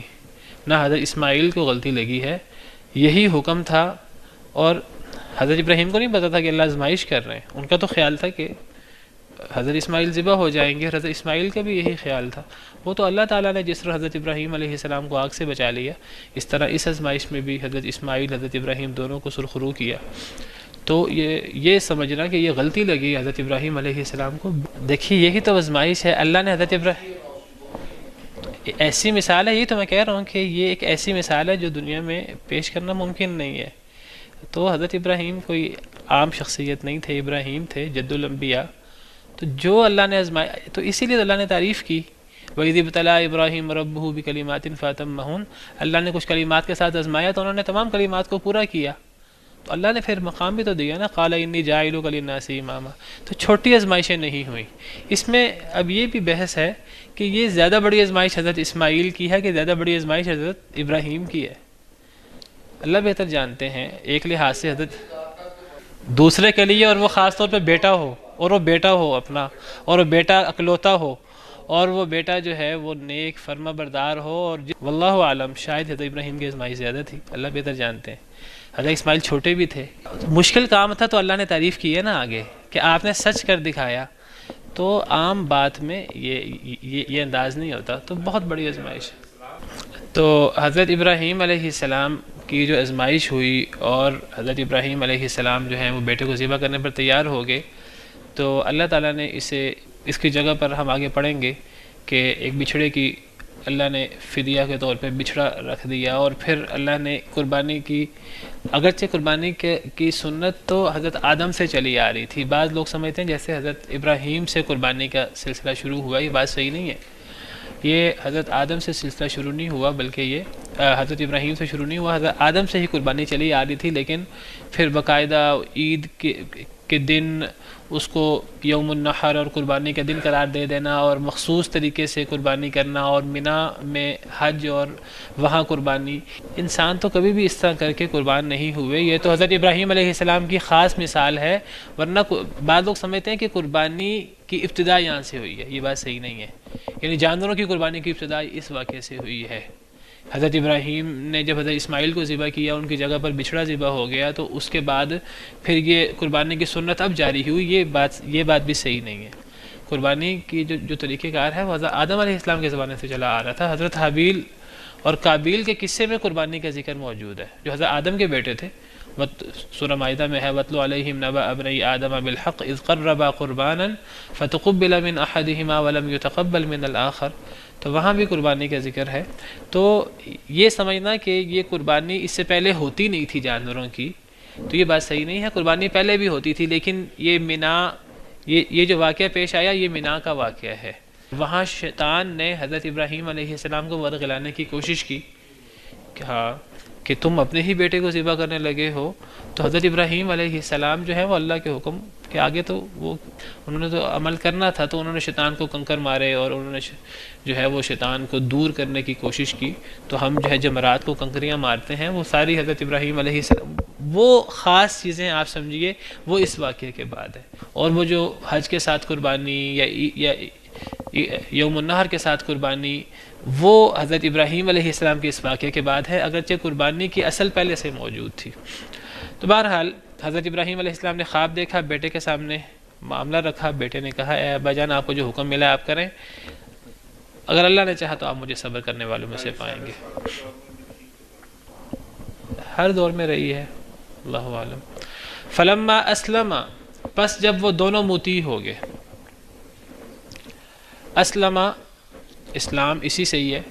S2: نہ حضرت اسماعیل کو غلطی لگی ہے، یہی حکم تھا، اور حضرت ابراہیم کو نہیں پتا تھا کہ اللہ آزمائش کر رہے ہیں، ان کا تو خیال تھا کہ حضرت اسماعیل ذبح ہو جائیں گے، حضرت اسماعیل کا بھی یہی خیال تھا۔ وہ تو اللہ تعالیٰ نے جس طرح حضرت ابراہیم علیہ السلام کو آگ سے بچا لیا، اس طرح اس آزمائش میں بھی حضرت اسماعیل حضرت ابراہیم دونوں کو سرخرو کیا۔ تو یہ سمجھنا کہ یہ غلطی لگی حضرت ابراہیم علیہ السلام کو، دیکھیے یہی تو آزمائش ہے۔ اللہ نے حضرت ابراہیم، ایسی مثال ہے، یہ تو میں کہہ رہا ہوں کہ یہ ایک ایسی مثال ہے جو دنیا میں پیش کرنا ممکن نہیں ہے۔ تو حضرت ابراہیم کوئی عام شخصیت نہیں تھے، ابراہیم تھے جد الانبیاء، تو جو اللہ نے آزمایا، تو اسی لیے اللہ نے تعریف کی، وَإِذِ ابْتَلَىٰ إِبْرَاهِيمَ رَبُّهُ بِكَلِمَاتٍ فَأَتَمَّهُنَّ، اللہ نے کچھ کلمات کے ساتھ آزمایا تو انہوں نے تمام کلمات کو پورا کیا، تو اللہ نے پھر مقام بھی تو دیا نا، قَالَ إِنِّي جَاعِلُكَ لِلنَّاسِ إِمَامًا۔ تو چھوٹی آزمائشیں نہیں ہوئیں۔ اس میں اب یہ بھی بحث ہے کہ یہ زیادہ بڑی آزمائش حضرت اسماعیل کی ہے کہ زیادہ بڑی آزمائش حضرت ابراہیم کی ہے، اللہ بہتر جانتے ہیں۔ ایک لحاظ سے حضرت دوسرے کے لیے، اور وہ خاص طور پہ بیٹا ہو، اور وہ بیٹا ہو اپنا، اور وہ بیٹا اکلوتا ہو، اور وہ بیٹا جو ہے وہ نیک فرما بردار ہو، اور واللہ عالم شاید حضرت ابراہیم کی آزمائش زیادہ تھی، اللہ بہتر جانتے ہیں۔ حضرت اسماعیل چھوٹے بھی تھے، مشکل کام تھا، تو اللہ نے تعریف کی ہے نا آگے کہ آپ نے سچ کر دکھایا، تو عام بات میں یہ انداز نہیں ہوتا، تو بہت بڑی آزمائش۔ تو حضرت ابراہیم علیہ السلام کی جو آزمائش ہوئی، اور حضرت ابراہیم علیہ السلام جو ہیں وہ بیٹے کو ذبح کرنے پر تیار ہو گئے، تو اللہ تعالیٰ نے اس کی جگہ پر ہم آگے پڑھیں گے کہ ایک بچھڑے کی اللہ نے فدیہ کے طور پہ بچھڑا رکھ دیا، اور پھر اللہ نے قربانی کی۔ اگرچہ قربانی کی سنت تو حضرت آدم سے چلی آ رہی تھی، بعض لوگ سمجھتے ہیں جیسے حضرت ابراہیم سے قربانی کا سلسلہ شروع ہوا، یہ بات صحیح نہیں ہے۔ یہ حضرت آدم سے سلسلہ شروع نہیں ہوا، بلکہ یہ حضرت ابراہیم سے شروع نہیں ہوا، حضرت آدم سے ہی قربانی چلی آ رہی تھی، لیکن پھر باقاعدہ عید کے دن اس کو یوم النحر اور قربانی کا دن قرار دے دینا اور مخصوص طریقے سے قربانی کرنا اور مینا میں حج اور وہاں قربانی، انسان تو کبھی بھی اس طرح کر کے قربان نہیں ہوئے. یہ تو حضرت ابراہیم علیہ السلام کی خاص مثال ہے، ورنہ بعض لوگ سمجھتے ہیں کہ قربانی کی ابتدا یہاں سے ہوئی ہے. یہ بات صحیح نہیں ہے، یعنی جانوروں کی قربانی کی ابتدا اس واقعے سے ہوئی ہے. حضرت ابراہیم نے جب حضرت اسماعیل کو ذبح کیا، ان کی جگہ پر بچھڑا ذبح ہو گیا، تو اس کے بعد پھر یہ قربانی کی سنت اب جاری ہوئی. یہ بات بھی صحیح نہیں ہے. قربانی کی جو طریقہ کار ہے وہ حضرت آدم علیہ السلام کے زمانے سے چلا آ رہا تھا. حضرت حابیل اور قابیل کے قصے میں قربانی کا ذکر موجود ہے، جو حضرت آدم کے بیٹے تھے. سورہ مائدہ میں ہے وَاتْلُ عَلَيْهِمْ نَبَأَ ابْنَيْ آدَمَ بِالْحَقِّ إِذْ قَرَّبَا قُرْبَانًا فَتُقُبِّلَ مِنْ أَحَدِهِمَا وَلَمْ يُتَقَبَّلْ مِنَ الْآخَرِ. تو وہاں بھی قربانی کا ذکر ہے. تو یہ سمجھنا کہ یہ قربانی اس سے پہلے ہوتی نہیں تھی جانوروں کی، تو یہ بات صحیح نہیں ہے. قربانی پہلے بھی ہوتی تھی، لیکن یہ مینا، یہ جو واقعہ پیش آیا یہ مینا کا واقعہ ہے. وہاں شیطان نے حضرت ابراہیم علیہ السلام کو ورغلانے کی کوشش کی، کہا کہ تم اپنے ہی بیٹے کو ذبح کرنے لگے ہو. تو حضرت ابراہیم علیہ السلام جو ہے وہ اللہ کے حکم کے آگے تو انہوں نے تو عمل کرنا تھا، تو انہوں نے شیطان کو کنکر مارے اور انہوں نے جو ہے وہ شیطان کو دور کرنے کی کوشش کی. تو ہم جو ہے جمرات کو کنکریاں مارتے ہیں، وہ ساری حضرت ابراہیم علیہ السلام، وہ خاص چیزیں آپ سمجھیے وہ اس واقعے کے بعد ہے. اور وہ جو حج کے ساتھ قربانی یا یوم النحر کے ساتھ قربانی، وہ حضرت ابراہیم علیہ السلام کے اس واقعے کے بعد ہے، اگرچہ قربانی کی اصل پہلے سے موجود تھی. تو بہرحال حضرت ابراہیم علیہ السلام نے خواب دیکھا، بیٹے کے سامنے معاملہ رکھا. بیٹے نے کہا اے ابا جان، آپ کو جو حکم ملا آپ کریں، اگر اللہ نے چاہا تو آپ مجھے صبر کرنے والوں میں سے پائیں گے. ہر دور میں رہی ہے، اللہ عالم. فلما اسلم، پس جب وہ دونوں مطیع ہو گئے. اسلم اسلام اسی سے ہی ہے.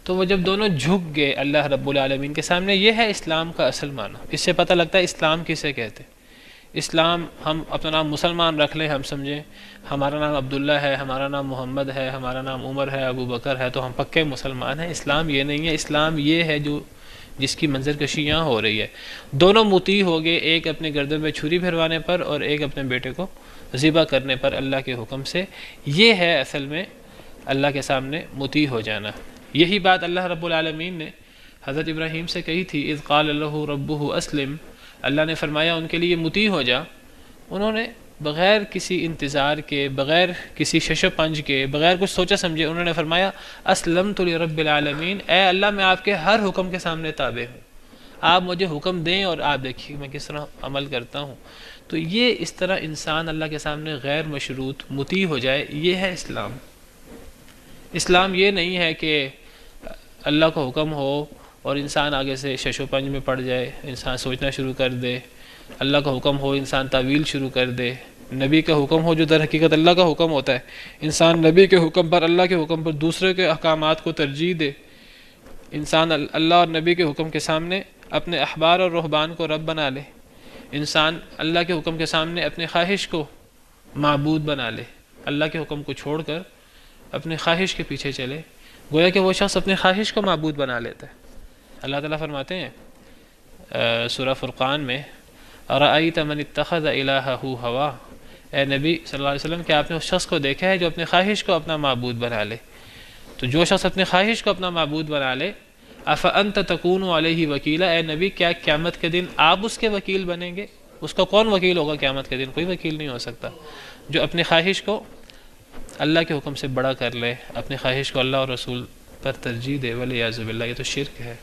S2: تو وہ جب دونوں جھک گئے اللہ رب العالمین کے سامنے، یہ ہے اسلام کا اصل معنی. اس سے پتہ لگتا ہے اسلام کسے کہتے. اسلام، ہم اپنا نام مسلمان رکھ لیں، ہم سمجھیں ہمارا نام عبداللہ ہے، ہمارا نام محمد ہے، ہمارا نام عمر ہے، ابو بکر ہے، تو ہم پکے مسلمان ہیں. اسلام یہ نہیں ہے. اسلام یہ ہے جس کی منظر کشی یہاں ہو رہی ہے. دونوں مطیع ہو گئے، ایک اپنے گردن میں چھری پھروانے پر اور ایک اپنے بیٹے کو ذبح کرنے پر اللہ کے حکم سے. یہ ہے اصل میں اللہ کے سامنے مطیع ہو جانا. یہی بات اللہ رب العالمین نے حضرت ابراہیم سے کہی تھی. اذ قال له ربه اسلم، اللہ نے فرمایا ان کے لیے مطیع ہو جا. انہوں نے بغیر کسی انتظار کے، بغیر کسی شش و پنج کے، بغیر کچھ سوچا سمجھے انہوں نے فرمایا اسلمت لرب العالمین، اے اللہ میں آپ کے ہر حکم کے سامنے تابع ہوں، آپ مجھے حکم دیں اور آپ دیکھیے میں کس طرح عمل کرتا ہوں. تو یہ اس طرح انسان اللہ کے سامنے غیر مشروط مطیع ہو جائے، یہ ہے اسلام. اسلام یہ نہیں ہے کہ اللہ کا حکم ہو اور انسان آگے سے شش و پنج میں پڑ جائے، انسان سوچنا شروع کر دے. اللہ کا حکم ہو انسان تعویل شروع کر دے. نبی کا حکم ہو جو در حقیقت اللہ کا حکم ہوتا ہے، انسان نبی کے حکم پر، اللہ کے حکم پر دوسرے کے احکامات کو ترجیح دے. انسان اللہ اور نبی کے حکم کے سامنے اپنے احبار اور رہبان کو رب بنا لے. انسان اللہ کے حکم کے سامنے اپنے خواہش کو معبود بنا لے، اللہ کے حکم کو چھوڑ کر اپنے خواہش کے پیچھے چلے. گویا کہ وہ شخص اپنے خواہش کو معبود بنا لیتا ہے. اللہ تعالیٰ فرماتے ہیں سورہ فرقان میں اَرَأَيْتَ مَنِ اتَّخَذَ إِلَٰهَهُ هَوَاهُ، اے نبی صلی اللہ علیہ وسلم کیا آپ نے اس شخص کو دیکھا ہے جو اپنے خواہش کو اپنا معبود بنا لے. تو جو شخص اپنے خواہش کو اپنا معبود بنا لے، أَفَأَنْتَ تَكُونُ عَلَيْهِ وَكِيلًا، اے نبی کیا قیامت کے دن آپ اس کے وکیل بنیں گے؟ اس کا کون وکیل ہوگا قیامت کے دن؟ کوئی وکیل نہیں ہو سکتا. جو اپنے خواہش کو اللہ کے حکم سے بڑا کر لے، اپنے خواہش کو اللہ اور رسول پر ترجیح دے، وَلِعِیَاذُ بِاللَّہ، یہ تو شرک ہے.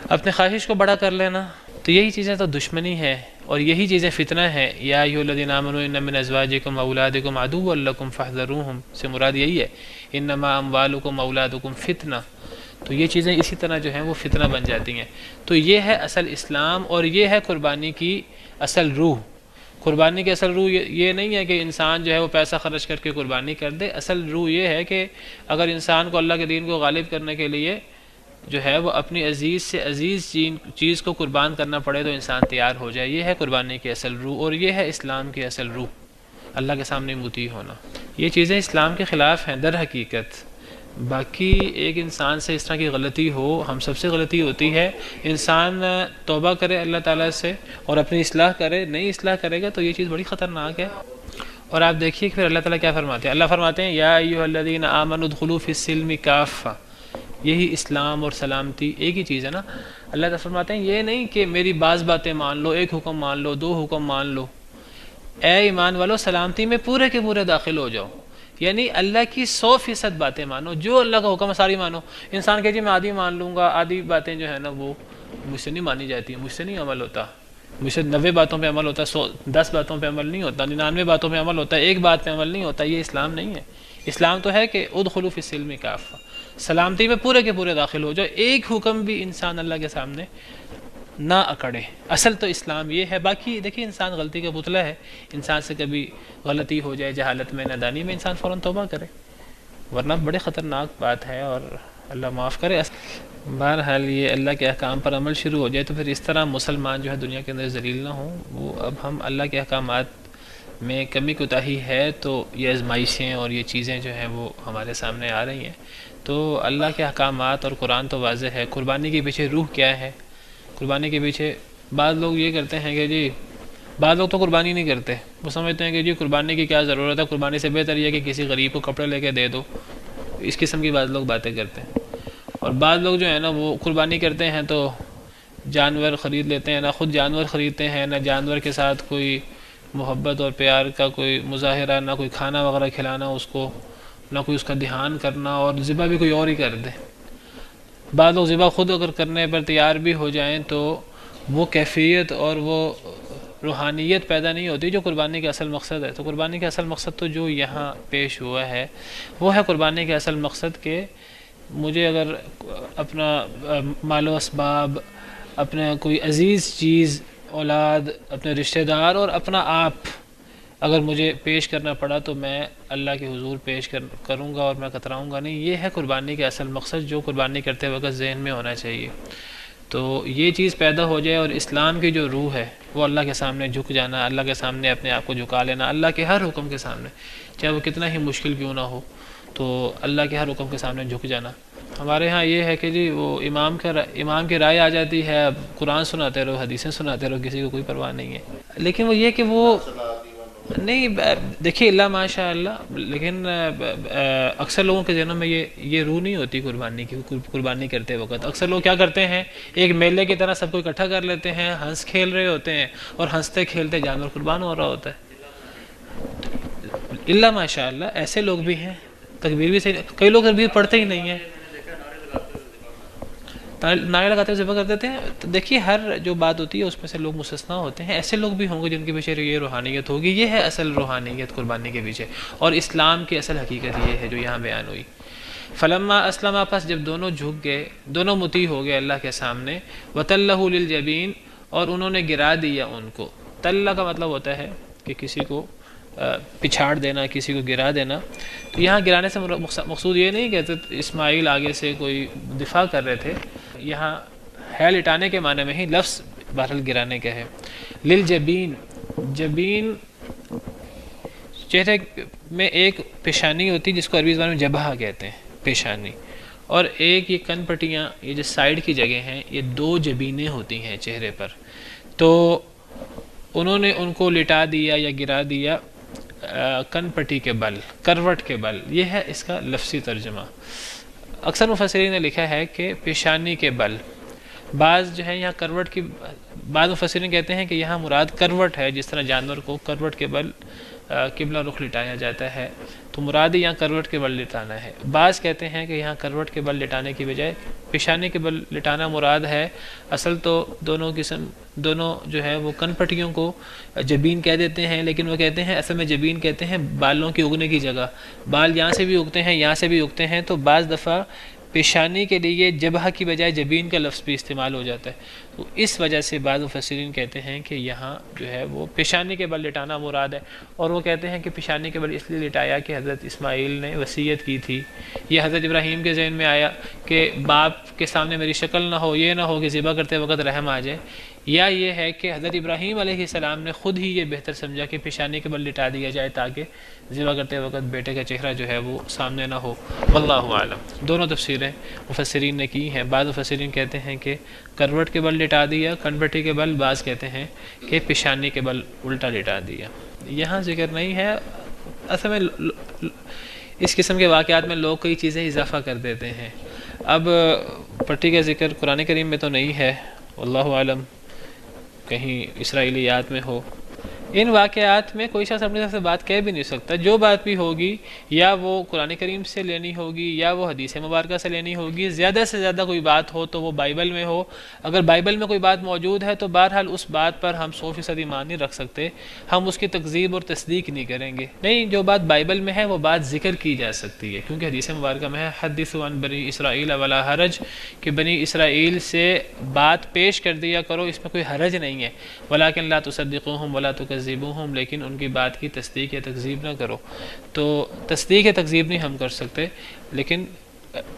S2: اپنے خواہش کو بڑا کر لینا، تو یہی چیزیں تو دشمنی ہے اور یہی چیزیں فتنہ ہے. یا ایھا الذین آمنوا ان من ازواجکم واولادکم عدوا لکم فاحذروہم، سے مراد یہی ہے انما اموالکم اولادکم فتنہ. تو یہ چیزیں اسی طرح جو ہیں وہ فتنہ بن جاتی ہیں. تو یہ ہے اصل اسلام اور یہ ہے قربانی کی اصل روح. قربانی کی اصل روح یہ نہیں ہے کہ انسان جو ہے وہ پیسہ خرچ کر کے قربانی کر دے. اصل روح یہ ہے کہ اگر انسان کو اللہ کے دین کو غالب کرنے کے لیے جو ہے وہ اپنی عزیز سے عزیز چیز کو قربان کرنا پڑے تو انسان تیار ہو جائے. یہ ہے قربانی کی اصل روح اور یہ ہے اسلام کی اصل روح، اللہ کے سامنے مطیع ہونا. یہ چیزیں اسلام کے خلاف ہیں در حقیقت، باقی ایک انسان سے اس طرح کی غلطی ہو، ہم سب سے غلطی ہوتی ہے، انسان توبہ کرے اللہ تعالیٰ سے اور اپنی اصلاح کرے، نہیں اصلاح کرے گا تو یہ چیز بڑی خطرناک ہے۔ اور آپ دیکھیے کہ پھر اللہ تعالیٰ کیا فرماتے ہیں، اللہ فرماتے ہیں یا ایھا الذین آمنوا ادخلوا فی السلم کافہ، یہی اسلام اور سلامتی ایک ہی چیز ہے نا۔ اللہ تعالیٰ فرماتے ہیں یہ نہیں کہ میری بعض باتیں مان لو، ایک حکم مان لو، دو حکم مان لو، اے ایمان والو سلامتی میں پورے کے پورے داخل ہو جاؤ، یعنی اللہ کی 100% باتیں مانو، جو اللہ کا حکم ہے ساری مانو۔ انسان کہ جی میں آدھی مان لوں گا، آدھی باتیں جو ہے نا وہ مجھ سے نہیں مانی جاتی، مجھ سے نہیں عمل ہوتا، مجھ سے 90 باتوں پہ عمل ہوتا ہے، 10 باتوں پہ عمل نہیں ہوتا، 99 باتوں پہ عمل ہوتا ہے، ایک بات پہ عمل نہیں ہوتا، یہ اسلام نہیں ہے۔ اسلام تو ہے کہ ادخلوا فی السلم کافہ، سلامتی میں پورے کے پورے داخل ہو جاؤ، ایک حکم بھی انسان اللہ کے سامنے نہ اکڑے۔ اصل تو اسلام یہ ہے۔ باقی دیکھیے انسان غلطی کا پتلا ہے، انسان سے کبھی غلطی ہو جائے جہالت میں، نادانی میں، انسان فوراً توبہ کرے، ورنہ بڑے خطرناک بات ہے اور اللہ معاف کرے۔ بہرحال یہ اللہ کے احکام پر عمل شروع ہو جائے تو پھر اس طرح مسلمان جو ہے دنیا کے اندر ذلیل نہ ہوں۔ وہ اب ہم اللہ کے احکامات میں کمی کوتاہی ہے تو یہ آزمائشیں اور یہ چیزیں جو ہیں وہ ہمارے سامنے آ رہی ہیں، تو اللہ کے احکامات اور قرآن تو واضح ہے۔ قربانی کے پیچھے روح کیا ہے؟ قربانی کے پیچھے بعض لوگ یہ کرتے ہیں کہ جی، بعض لوگ تو قربانی نہیں کرتے، وہ سمجھتے ہیں کہ جی قربانی کی کیا ضرورت ہے، قربانی سے بہتر یہ ہے کہ کسی غریب کو کپڑے لے کے دے دو، اس قسم کی بعض لوگ باتیں کرتے ہیں۔ اور بعض لوگ جو ہے نا وہ قربانی کرتے ہیں تو جانور خرید لیتے ہیں، نہ خود جانور خریدتے ہیں، نہ جانور کے ساتھ کوئی محبت اور پیار کا کوئی مظاہرہ، نہ کوئی کھانا وغیرہ کھلانا اس کو، نہ کوئی اس کا دھیان کرنا، اور ذبح بھی کوئی اور ہی کر دے۔ بعض لوگ ذبح خود اگر کرنے پر تیار بھی ہو جائیں تو وہ کیفیت اور وہ روحانیت پیدا نہیں ہوتی جو قربانی کا اصل مقصد ہے۔ تو قربانی کا اصل مقصد تو جو یہاں پیش ہوا ہے وہ ہے قربانی کا اصل مقصد کہ مجھے اگر اپنا مال و اسباب، اپنا کوئی عزیز چیز، اولاد، اپنے رشتہ دار اور اپنا آپ اگر مجھے پیش کرنا پڑا تو میں اللہ کے حضور پیش کروں گا اور میں کتراؤں گا نہیں۔ یہ ہے قربانی کا اصل مقصد جو قربانی کرتے وقت ذہن میں ہونا چاہیے۔ تو یہ چیز پیدا ہو جائے اور اسلام کی جو روح ہے وہ اللہ کے سامنے جھک جانا، اللہ کے سامنے اپنے آپ کو جھکا لینا، اللہ کے ہر حکم کے سامنے، چاہے وہ کتنا ہی مشکل کیوں نہ ہو، تو اللہ کے ہر حکم کے سامنے جھک جانا۔ ہمارے ہاں یہ ہے کہ جی وہ امام کی رائے آ جاتی ہے، اب قرآن سناتے رہو، حدیثیں سناتے رہو، کسی کو کوئی پرواہ نہیں ہے۔ لیکن وہ یہ کہ وہ نہیں، دیکھیے اللہ ماشاء اللہ، لیکن اکثر لوگوں کے ذہنوں میں یہ روح نہیں ہوتی قربانی کی۔ قربانی کرتے وقت اکثر لوگ کیا کرتے ہیں، ایک میلے کی طرح سب کو اکٹھا کر لیتے ہیں، ہنس کھیل رہے ہوتے ہیں اور ہنستے کھیلتے جانور قربان ہو رہا ہوتا ہے۔ اللہ ماشاء اللہ ایسے لوگ بھی ہیں، تکبیر بھی صحیح، کئی لوگ تکبیر پڑھتے ہی نہیں ہیں، نعرے لگاتے ہوئے ذبح کر دیتے ہیں۔ تو دیکھیے ہر جو بات ہوتی ہے اس میں سے لوگ مستثنا ہوتے ہیں، ایسے لوگ بھی ہوں گے جن کے پیچھے یہ روحانیت ہوگی۔ یہ ہے اصل روحانیت قربانی کے پیچھے، اور اسلام کی اصل حقیقت یہ ہے جو یہاں بیان ہوئی۔ فلما اسلم، پس جب دونوں جھک گئے، دونوں مطیع ہو گئے اللہ کے سامنے، وتلہ للجبین، اور انہوں نے گرا دیا ان کو۔ تلہ کا مطلب ہوتا ہے کہ کسی کو پچھاڑ دینا، کسی کو گرا دینا۔ تو یہاں گرانے سے مقصود یہ نہیں کہ اسماعیل آگے سے کوئی دفاع کر رہے تھے، یہاں ہے لٹانے کے معنی میں ہی، لفظ بہرحال گرانے کا ہے۔ للجبین، جبین چہرے میں ایک پیشانی ہوتی جس کو عربی زبان میں جبہہ کہتے ہیں، پیشانی، اور ایک یہ کن پٹیاں، یہ جو سائیڈ کی جگہ ہیں، یہ 2 جبینیں ہوتی ہیں چہرے پر۔ تو انہوں نے ان کو لٹا دیا یا گرا دیا کن پٹی کے بل، کروٹ کے بل، یہ ہے اس کا لفظی ترجمہ۔ اکثر مفسرین نے لکھا ہے کہ پیشانی کے بل، بعض جو ہے یہاں کروٹ کی، بعض مفسرین کہتے ہیں کہ یہاں مراد کروٹ ہے، جس طرح جانور کو کروٹ کے بل قبلہ رخ لٹایا جاتا ہے، تو مراد یہاں کروٹ کے بل لٹانا ہے۔ بعض کہتے ہیں کہ یہاں کروٹ کے بل لٹانے کی بجائے پیشانی کے بل لٹانا مراد ہے۔ اصل تو دونوں جو ہے وہ کن پٹیوں کو جبین کہہ دیتے ہیں، لیکن وہ کہتے ہیں اصل میں جبین کہتے ہیں بالوں کی اگنے کی جگہ، بال یہاں سے بھی اگتے ہیں، یہاں سے بھی اگتے ہیں، تو بعض دفعہ پیشانی کے لیے جبہہ کی بجائے جبین کا لفظ بھی استعمال ہو جاتا ہے۔ تو اس وجہ سے بعض مفسرین کہتے ہیں کہ یہاں جو ہے وہ پیشانی کے بل لٹانا مراد ہے، اور وہ کہتے ہیں کہ پیشانی کے بل اس لیے لٹایا کہ حضرت اسماعیل نے وصیت کی تھی، یہ حضرت ابراہیم کے ذہن میں آیا کہ باپ کے سامنے میری شکل نہ ہو، یہ نہ ہو کہ ذبح کرتے وقت رحم آ جائے، یا یہ ہے کہ حضرت ابراہیم علیہ السلام نے خود ہی یہ بہتر سمجھا کہ پیشانی کے بل لٹا دیا جائے تاکہ ذبح کرتے وقت بیٹے کا چہرہ جو ہے وہ سامنے نہ ہو. واللہ اعلم. دونوں تفسیریں مفسرین نے کی ہیں. بعض مفسرین کہتے ہیں کہ کروٹ کے بل لٹا دیا کنبٹی کے بل، بعض کہتے ہیں کہ پیشانی کے بل الٹا لٹا دیا. یہاں ذکر نہیں ہے. اصل میں اس قسم کے واقعات میں لوگ کئی چیزیں اضافہ کر دیتے ہیں. اب پٹی کا ذکر قرآن کریم میں تو نہیں ہے، واللہ عالم کہیں اسرائیلیات میں ہو. ان واقعات میں کوئی شخص اپنی طرف سے بات کہہ بھی نہیں سکتا. جو بات بھی ہوگی یا وہ قرآن کریم سے لینی ہوگی یا وہ حدیث مبارکہ سے لینی ہوگی. زیادہ سے زیادہ کوئی بات ہو تو وہ بائبل میں ہو. اگر بائبل میں کوئی بات موجود ہے تو بہرحال اس بات پر ہم 100% ایمان نہیں رکھ سکتے، ہم اس کی تکذیب اور تصدیق نہیں کریں گے. نہیں، جو بات بائبل میں ہے وہ بات ذکر کی جا سکتی ہے، کیونکہ حدیث مبارکہ میں ہے حدثوا عن بنی اسرائیل ولا حرج، کہ بنی اسرائیل سے بات پیش کر دیا کرو، اس میں کوئی حرج نہیں ہے. ولکن لا تصدقوہم ولا تکذبوہم، لیکن ان کی بات کی تصدیق یا تکذیب نہ کرو. تو تصدیق یا تکذیب نہیں ہم کر سکتے، لیکن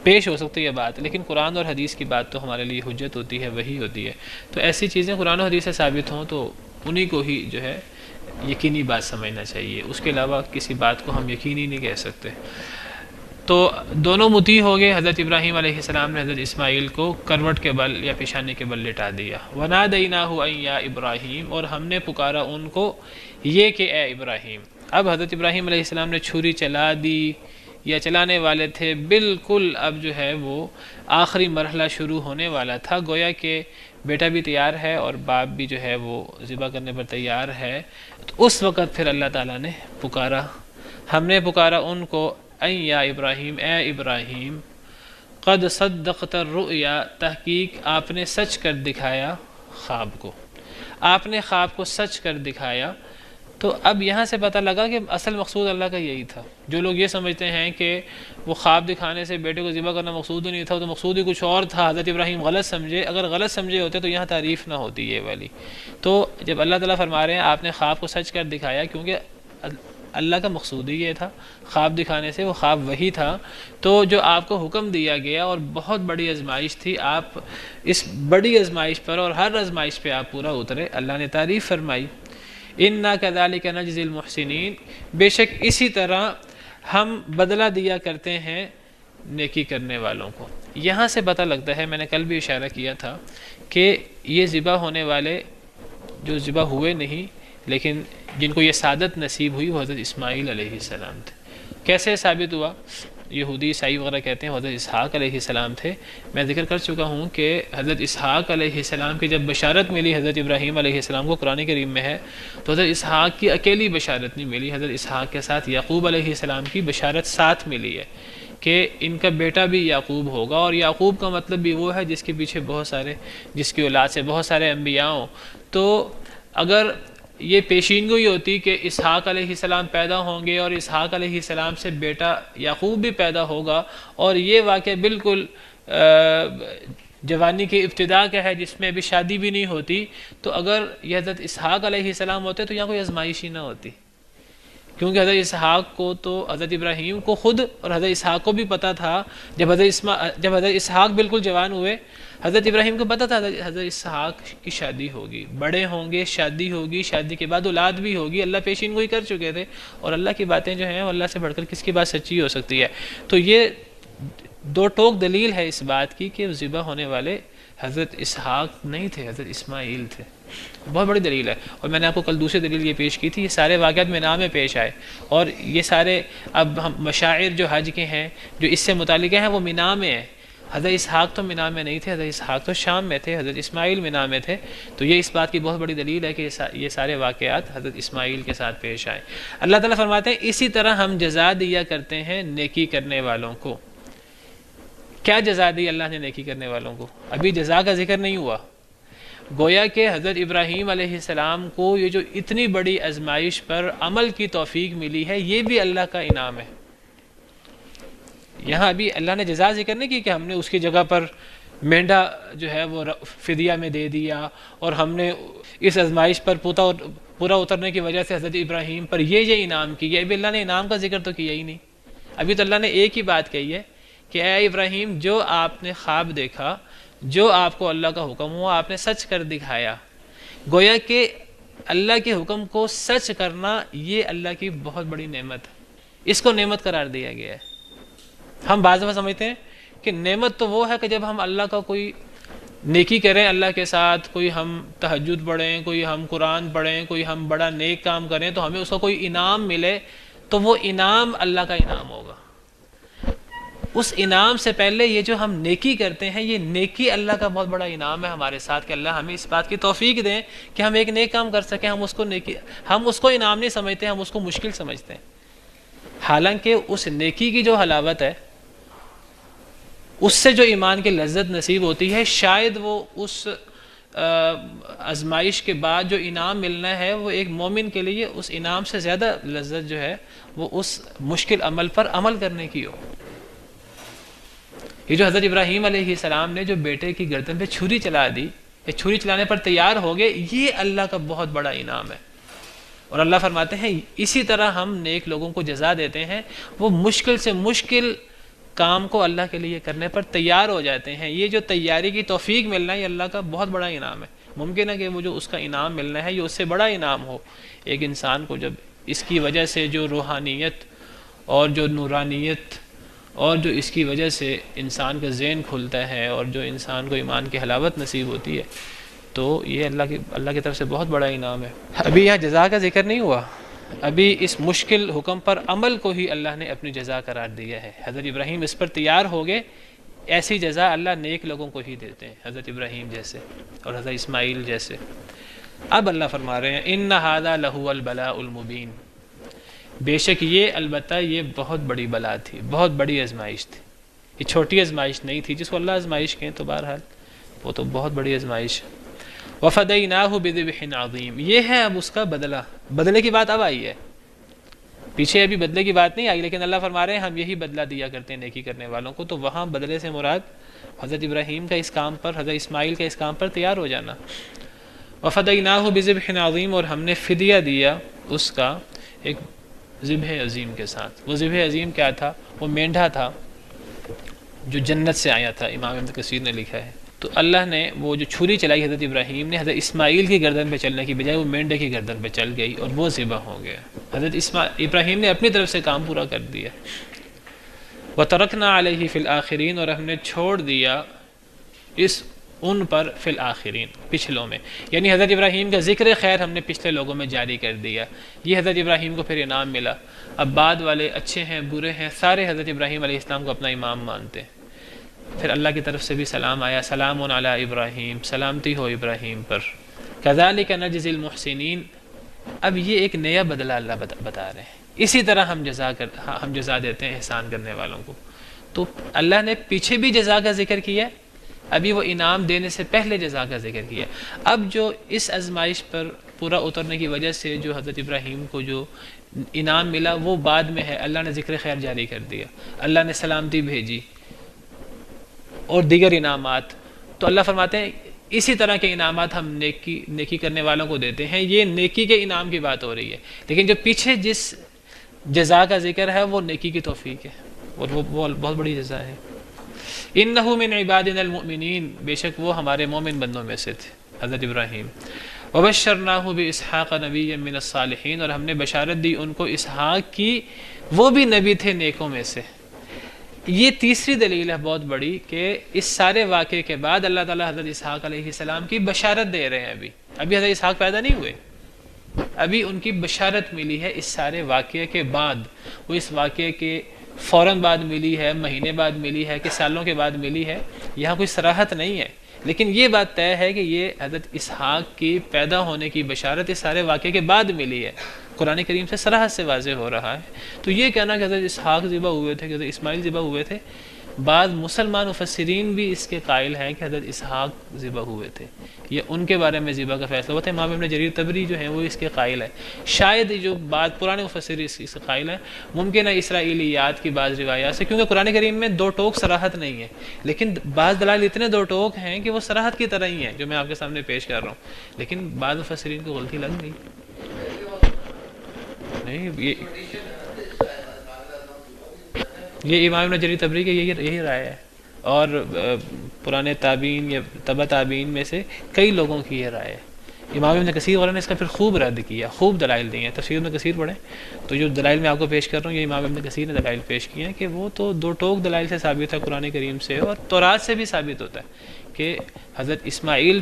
S2: پیش ہو سکتی ہے بات. لیکن قرآن اور حدیث کی بات تو ہمارے لیے حجت ہوتی ہے، وہی ہوتی ہے. تو ایسی چیزیں قرآن و حدیث سے ثابت ہوں تو انہی کو ہی جو ہے یقینی بات سمجھنا چاہیے. اس کے علاوہ کسی بات کو ہم یقینی نہیں کہہ سکتے. تو دونوں مطیع ہو گئے. حضرت ابراہیم علیہ السلام نے حضرت اسماعیل کو کروٹ کے بل یا پیشانی کے بل لٹا دیا. وَنَادَيْنَاهُ أَن يَا إِبْرَاهِيمُ، اور ہم نے پکارا ان کو یہ کہ اے ابراہیم. اب حضرت ابراہیم علیہ السلام نے چھری چلا دی یا چلانے والے تھے. بالکل اب جو ہے وہ آخری مرحلہ شروع ہونے والا تھا. گویا کہ بیٹا بھی تیار ہے اور باپ بھی جو ہے وہ ذبح کرنے پر تیار ہے. تو اس وقت پھر اللہ تعالیٰ نے پکارا، ہم نے پکارا ان کو اَن یا ابراہیم، اے ابراہیم، قد صدقت الرؤیا، تحقیق آپ نے سچ کر دکھایا خواب کو، آپ نے خواب کو سچ کر دکھایا. تو اب یہاں سے پتہ لگا کہ اصل مقصود اللہ کا یہی تھا. جو لوگ یہ سمجھتے ہیں کہ وہ خواب دکھانے سے بیٹے کو ذبح کرنا مقصود ہی نہیں تھا، تو مقصود ہی کچھ اور تھا، حضرت ابراہیم غلط سمجھے. اگر غلط سمجھے ہوتے تو یہاں تعریف نہ ہوتی یہ والی. تو جب اللہ تعالیٰ فرما رہے ہیں آپ نے خواب کو سچ کر دکھایا، کیونکہ اللہ کا مقصود ہی یہ تھا خواب دکھانے سے، وہ خواب وہی تھا. تو جو آپ کو حکم دیا گیا اور بہت بڑی آزمائش تھی، آپ اس بڑی آزمائش پر اور ہر آزمائش پہ آپ پورا اترے. اللہ نے تعریف فرمائی، اِنَّا كَذَلِكَ نَجْزِي الْمُحْسِنِينَ، بے شک اسی طرح ہم بدلہ دیا کرتے ہیں نیکی کرنے والوں کو. یہاں سے پتہ لگتا ہے، میں نے کل بھی اشارہ کیا تھا، کہ یہ ذبح ہونے والے جو ذبح ہوئے نہیں لیکن جن کو یہ سعادت نصیب ہوئی وہ حضرت اسماعیل علیہ السلام تھے. کیسے ثابت ہوا؟ یہودی عیسائی وغیرہ کہتے ہیں حضرت اسحاق علیہ السلام تھے. میں ذکر کر چکا ہوں کہ حضرت اسحاق علیہ السلام کی جب بشارت ملی حضرت ابراہیم علیہ السلام کو، قرآن کریم میں ہے، تو حضرت اسحاق کی اکیلی بشارت نہیں ملی، حضرت اسحاق کے ساتھ یعقوب علیہ السلام کی بشارت ساتھ ملی ہے کہ ان کا بیٹا بھی یعقوب ہوگا. اور یعقوب کا مطلب بھی وہ ہے جس کے پیچھے بہت سارے، جس کی اولاد سے بہت سارے انبیاء ہوں. تو اگر یہ پیشین گوئی ہوتی کہ اسحاق علیہ السلام پیدا ہوں گے اور اسحاق علیہ السلام سے بیٹا یعقوب بھی پیدا ہوگا، اور یہ واقعہ بالکل جوانی کی ابتدا کا ہے جس میں ابھی شادی بھی نہیں ہوتی، تو اگر یہ حضرت اسحاق علیہ السلام ہوتے تو یہاں کوئی آزمائش ہی نہ ہوتی. کیونکہ حضرت اسحاق کو تو حضرت ابراہیم کو خود اور حضرت اسحاق کو بھی پتہ تھا، جب حضرت اسحاق بالکل جوان ہوئے، حضرت ابراہیم کو پتہ تھا حضرت اسحاق کی شادی ہوگی، بڑے ہوں گے، شادی ہوگی، شادی کے بعد اولاد بھی ہوگی. اللہ پیشین گوئی کر چکے تھے، اور اللہ کی باتیں جو ہیں اللہ سے بڑھ کر کس کی بات سچی ہو سکتی ہے. تو یہ دو ٹوک دلیل ہے اس بات کی کہ ذبح ہونے والے حضرت اسحاق نہیں تھے، حضرت اسماعیل تھے. بہت بڑی دلیل ہے. اور میں نے آپ کو کل دوسری دلیل یہ پیش کی تھی، یہ سارے واقعات مینا میں پیش آئے، اور یہ سارے اب ہم مشاعر جو حج کے ہیں جو اس سے متعلق ہیں وہ مینا میں ہیں. حضرت اسحاق تو مینا میں نہیں تھے، حضرت اسحاق تو شام میں تھے، حضرت اسماعیل مینا میں تھے. تو یہ اس بات کی بہت بڑی دلیل ہے کہ یہ سارے واقعات حضرت اسماعیل کے ساتھ پیش آئے. اللہ تعالیٰ فرماتے ہیں اسی طرح ہم جزا دیا کرتے ہیں نیکی کرنے والوں کو. کیا جزا دی اللہ نے نیکی کرنے والوں کو؟ ابھی جزا کا ذکر نہیں ہوا. گویا کہ حضرت ابراہیم علیہ السلام کو یہ جو اتنی بڑی آزمائش پر عمل کی توفیق ملی ہے، یہ بھی اللہ کا انعام ہے. یہاں ابھی اللہ نے جزا ذکر نہیں کی کہ ہم نے اس کی جگہ پر مینڈا جو ہے وہ فدیہ میں دے دیا، اور ہم نے اس آزمائش پر پورا اترنے کی وجہ سے حضرت ابراہیم پر یہ انعام کیا. ابھی اللہ نے انعام کا ذکر تو کیا ہی نہیں. ابھی تو اللہ نے ایک ہی بات کہی ہے کہ اے ابراہیم، جو آپ نے خواب دیکھا، جو آپ کو اللہ کا حکم ہوا، آپ نے سچ کر دکھایا. گویا کہ اللہ کے حکم کو سچ کرنا یہ اللہ کی بہت بڑی نعمت ہے، اس کو نعمت قرار دیا گیا ہے۔ ہم بعض دفعہ سمجھتے ہیں کہ نعمت تو وہ ہے کہ جب ہم اللہ کا کوئی نیکی کریں اللہ کے ساتھ، کوئی ہم تہجد پڑھیں، کوئی ہم قرآن پڑھیں، کوئی ہم بڑا نیک کام کریں تو ہمیں اس کا کوئی انعام ملے، تو وہ انعام اللہ کا انعام ہوگا۔ اس انعام سے پہلے یہ جو ہم نیکی کرتے ہیں، یہ نیکی اللہ کا بہت بڑا انعام ہے ہمارے ساتھ، کہ اللہ ہمیں اس بات کی توفیق دیں کہ ہم ایک نیک کام کر سکیں۔ ہم اس کو انعام نہیں سمجھتے، ہم اس کو مشکل سمجھتے ہیں، حالانکہ اس نیکی کی جو حلاوت ہے، اس سے جو ایمان کی لذت نصیب ہوتی ہے، شاید وہ اس آزمائش کے بعد جو انعام ملنا ہے وہ ایک مومن کے لیے اس انعام سے زیادہ لذت جو ہے وہ اس مشکل عمل پر عمل کرنے کی ہو۔ یہ جو حضرت ابراہیم علیہ السلام نے جو بیٹے کی گردن پہ چھری چلا دی، یہ چھری چلانے پر تیار ہو گئے، یہ اللہ کا بہت بڑا انعام ہے۔ اور اللہ فرماتے ہیں اسی طرح ہم نیک لوگوں کو جزا دیتے ہیں، وہ مشکل سے مشکل کام کو اللہ کے لیے کرنے پر تیار ہو جاتے ہیں۔ یہ جو تیاری کی توفیق ملنا ہے یہ اللہ کا بہت بڑا انعام ہے۔ ممکن ہے کہ وہ جو اس کا انعام ملنا ہے یہ اس سے بڑا انعام ہو۔ ایک انسان کو جب اس کی وجہ سے جو روحانیت اور جو نورانیت اور جو اس کی وجہ سے انسان کا ذہن کھلتا ہے اور جو انسان کو ایمان کی حلاوت نصیب ہوتی ہے، تو یہ اللہ کی طرف سے بہت بڑا انعام ہے۔ ابھی یہاں جزا کا ذکر نہیں ہوا، ابھی اس مشکل حکم پر عمل کو ہی اللہ نے اپنی جزا قرار دیا ہے۔ حضرت ابراہیم اس پر تیار ہو گئے، ایسی جزا اللہ نیک لوگوں کو ہی دیتے ہیں، حضرت ابراہیم جیسے اور حضرت اسماعیل جیسے۔ اب اللہ فرما رہے ہیں ان ھذا لہو البلاء المبین، بے شک یہ البتہ یہ بہت بڑی بلا تھی، بہت بڑی آزمائش تھی۔ یہ چھوٹی آزمائش نہیں تھی، جس کو اللہ آزمائش کہیں تو بہرحال وہ تو بہت بڑی آزمائش ہے۔ وَفَدَيْنَاهُ بِذِبْحٍ عَظِيمٍ، یہ ہے اب اس کا بدلہ۔ بدلے کی بات اب آئی ہے، پیچھے ابھی بدلے کی بات نہیں آئی، لیکن اللہ فرما رہے ہیں ہم یہی بدلہ دیا کرتے ہیں نیکی کرنے والوں کو۔ تو وہاں بدلے سے مراد حضرت ابراہیم کا اس کام پر، حضرت اسماعیل کا اس کام پر تیار ہو جانا۔ وَفَدَيْنَاهُ بِذِبْحٍ عَظِيمٍ، اور ہم نے فدیہ دیا اس کا ایک ذبح عظیم کے ساتھ۔ وہ ذبح عظیم کیا تھا؟ وہ مینڈھا تھا جو جنت سے آیا تھا، امام ابن کثیر نے لکھا ہے۔ تو اللہ نے وہ جو چھری چلائی حضرت ابراہیم نے، حضرت اسماعیل کی گردن پہ چلنے کی بجائے وہ مینڈے کی گردن پہ چل گئی اور وہ ذبح ہو گیا۔ حضرت ابراہیم نے اپنی طرف سے کام پورا کر دیا۔ وَتَرَكْنَا عَلَيْهِ فِي الْآخِرِينَ، اور ہم نے چھوڑ دیا ان پر فی الآخرین، پچھلوں میں، یعنی حضرت ابراہیم کا ذکر خیر ہم نے پچھلے لوگوں میں جاری کر دیا۔ یہ حضرت ابراہیم کو پھر انعام ملا۔ اب بعد والے اچھے ہیں برے ہیں سارے حضرت ابراہیم علیہ السلام کو اپنا امام مانتے ہیں۔ پھر اللہ کی طرف سے بھی سلام آیا، سلام علی ابراہیم، سلامتی ہو ابراہیم پر، کذالک نجزی المحسنین۔ اب یہ ایک نیا بدلہ اللہ بتا رہے ہیں، اسی طرح ہم جزا دیتے ہیں احسان کرنے والوں کو۔ تو اللہ نے پیچھے بھی جزا کا ذکر کیا، ابھی وہ انعام دینے سے پہلے جزا کا ذکر کیا۔ اب جو اس آزمائش پر پورا اترنے کی وجہ سے جو حضرت ابراہیم کو جو انعام ملا وہ بعد میں ہے، اللہ نے ذکر خیر جاری کر دیا، اللہ نے سلامتی بھیجی اور دیگر انعامات۔ تو اللہ فرماتے ہیں اسی طرح کے انعامات ہم نیکی کرنے والوں کو دیتے ہیں۔ یہ نیکی کے انعام کی بات ہو رہی ہے، لیکن جو پیچھے جس جزا کا ذکر ہے وہ نیکی کی توفیق ہے اور وہ بہت بڑی جزا ہے۔ انہ من عبادنا المؤمنین، بے شک وہ ہمارے مومن بندوں میں سے تھے حضرت ابراہیم۔ وبشرناہ باسحاق نبیا من الصالحین، اور ہم نے بشارت دی ان کو اسحاق کی، وہ بھی نبی تھے نیکوں میں سے۔ یہ تیسری دلیل ہے بہت بڑی کہ اس سارے واقعے کے بعد اللہ تعالیٰ حضرت اسحاق علیہ السلام کی بشارت دے رہے ہیں۔ ابھی حضرت اسحاق پیدا نہیں ہوئے، ابھی ان کی بشارت ملی ہے اس سارے واقعے کے بعد۔ وہ اس واقعے کے فوراً بعد ملی ہے، مہینے بعد ملی ہے کہ سالوں کے بعد ملی ہے، یہاں کوئی صراحت نہیں ہے، لیکن یہ بات طے ہے کہ یہ حضرت اسحاق کی پیدا ہونے کی بشارت اس سارے واقعے کے بعد ملی ہے، قرآن کریم سے صراحت سے واضح ہو رہا ہے۔ تو یہ کہنا کہ حضرت اسحاق ذبح ہوئے تھے، کہ حضرت اسماعیل ذبح ہوئے تھے، بعض مسلمان مفسرین بھی اس کے قائل ہیں کہ حضرت اسحاق ذبح ہوئے تھے، یہ ان کے بارے میں ذبح کا فیصلہ ہوا تھا۔ امام ابن جریر طبری جو ہیں وہ اس کے قائل ہیں، شاید جو بات پرانے مفسرین اس کے قائل ہیں، ممکن ہے اسرائیلیات کی بعض روایات سے، کیونکہ قرآن کریم میں دو ٹوک صراحت نہیں ہے، لیکن بعض دلائل اتنے دو ٹوک ہیں کہ وہ صراحت کی طرح ہی ہیں جو میں آپ کے سامنے پیش کر رہا ہوں، لیکن بعض مفسرین کو غلطی لگ گئی۔ نہیں، یہ امام ابن جریر طبری کے یہی رائے ہے، اور پرانے تابعین یا تبع تابعین میں سے کئی لوگوں کی یہ رائے ہے امام ابن کثیر والوں نے اس کا پھر خوب رد کیا، خوب دلائل دیے ہیں، تفسیر ابن کثیر پڑھیں تو جو دلائل میں آپ کو پیش کر رہا ہوں یہ امام ابن کثیر نے دلائل پیش کیے ہیں کہ وہ تو دو ٹوک دلائل سے ثابت ہے قرآن کریم سے، اور تورات سے بھی ثابت ہوتا ہے کہ حضرت اسماعیل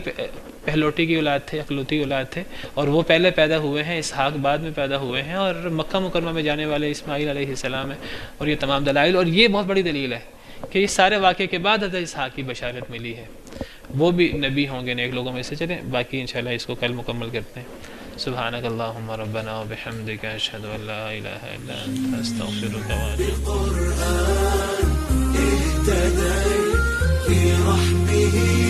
S2: پہلوٹی کی اولاد تھے، اکلوتی اولاد تھے، اور وہ پہلے پیدا ہوئے ہیں، اسحاق بعد میں پیدا ہوئے ہیں، اور مکہ مکرمہ میں جانے والے اسماعیل علیہ السلام ہیں، اور یہ تمام دلائل، اور یہ بہت بڑی دلیل ہے کہ اس سارے واقعے کے بعد حضرت اسحاق کی بشارت ملی ہے، وہ بھی نبی ہوں گے نیک لوگوں میں سے۔ چلیں باقی انشاءاللہ اس کو کل مکمل کرتے ہیں۔ سبحانک اللہم ربنا وبحمدک اشہد ان لا الہ الا انت استغفرک واتوب
S4: اهتدي في رحمه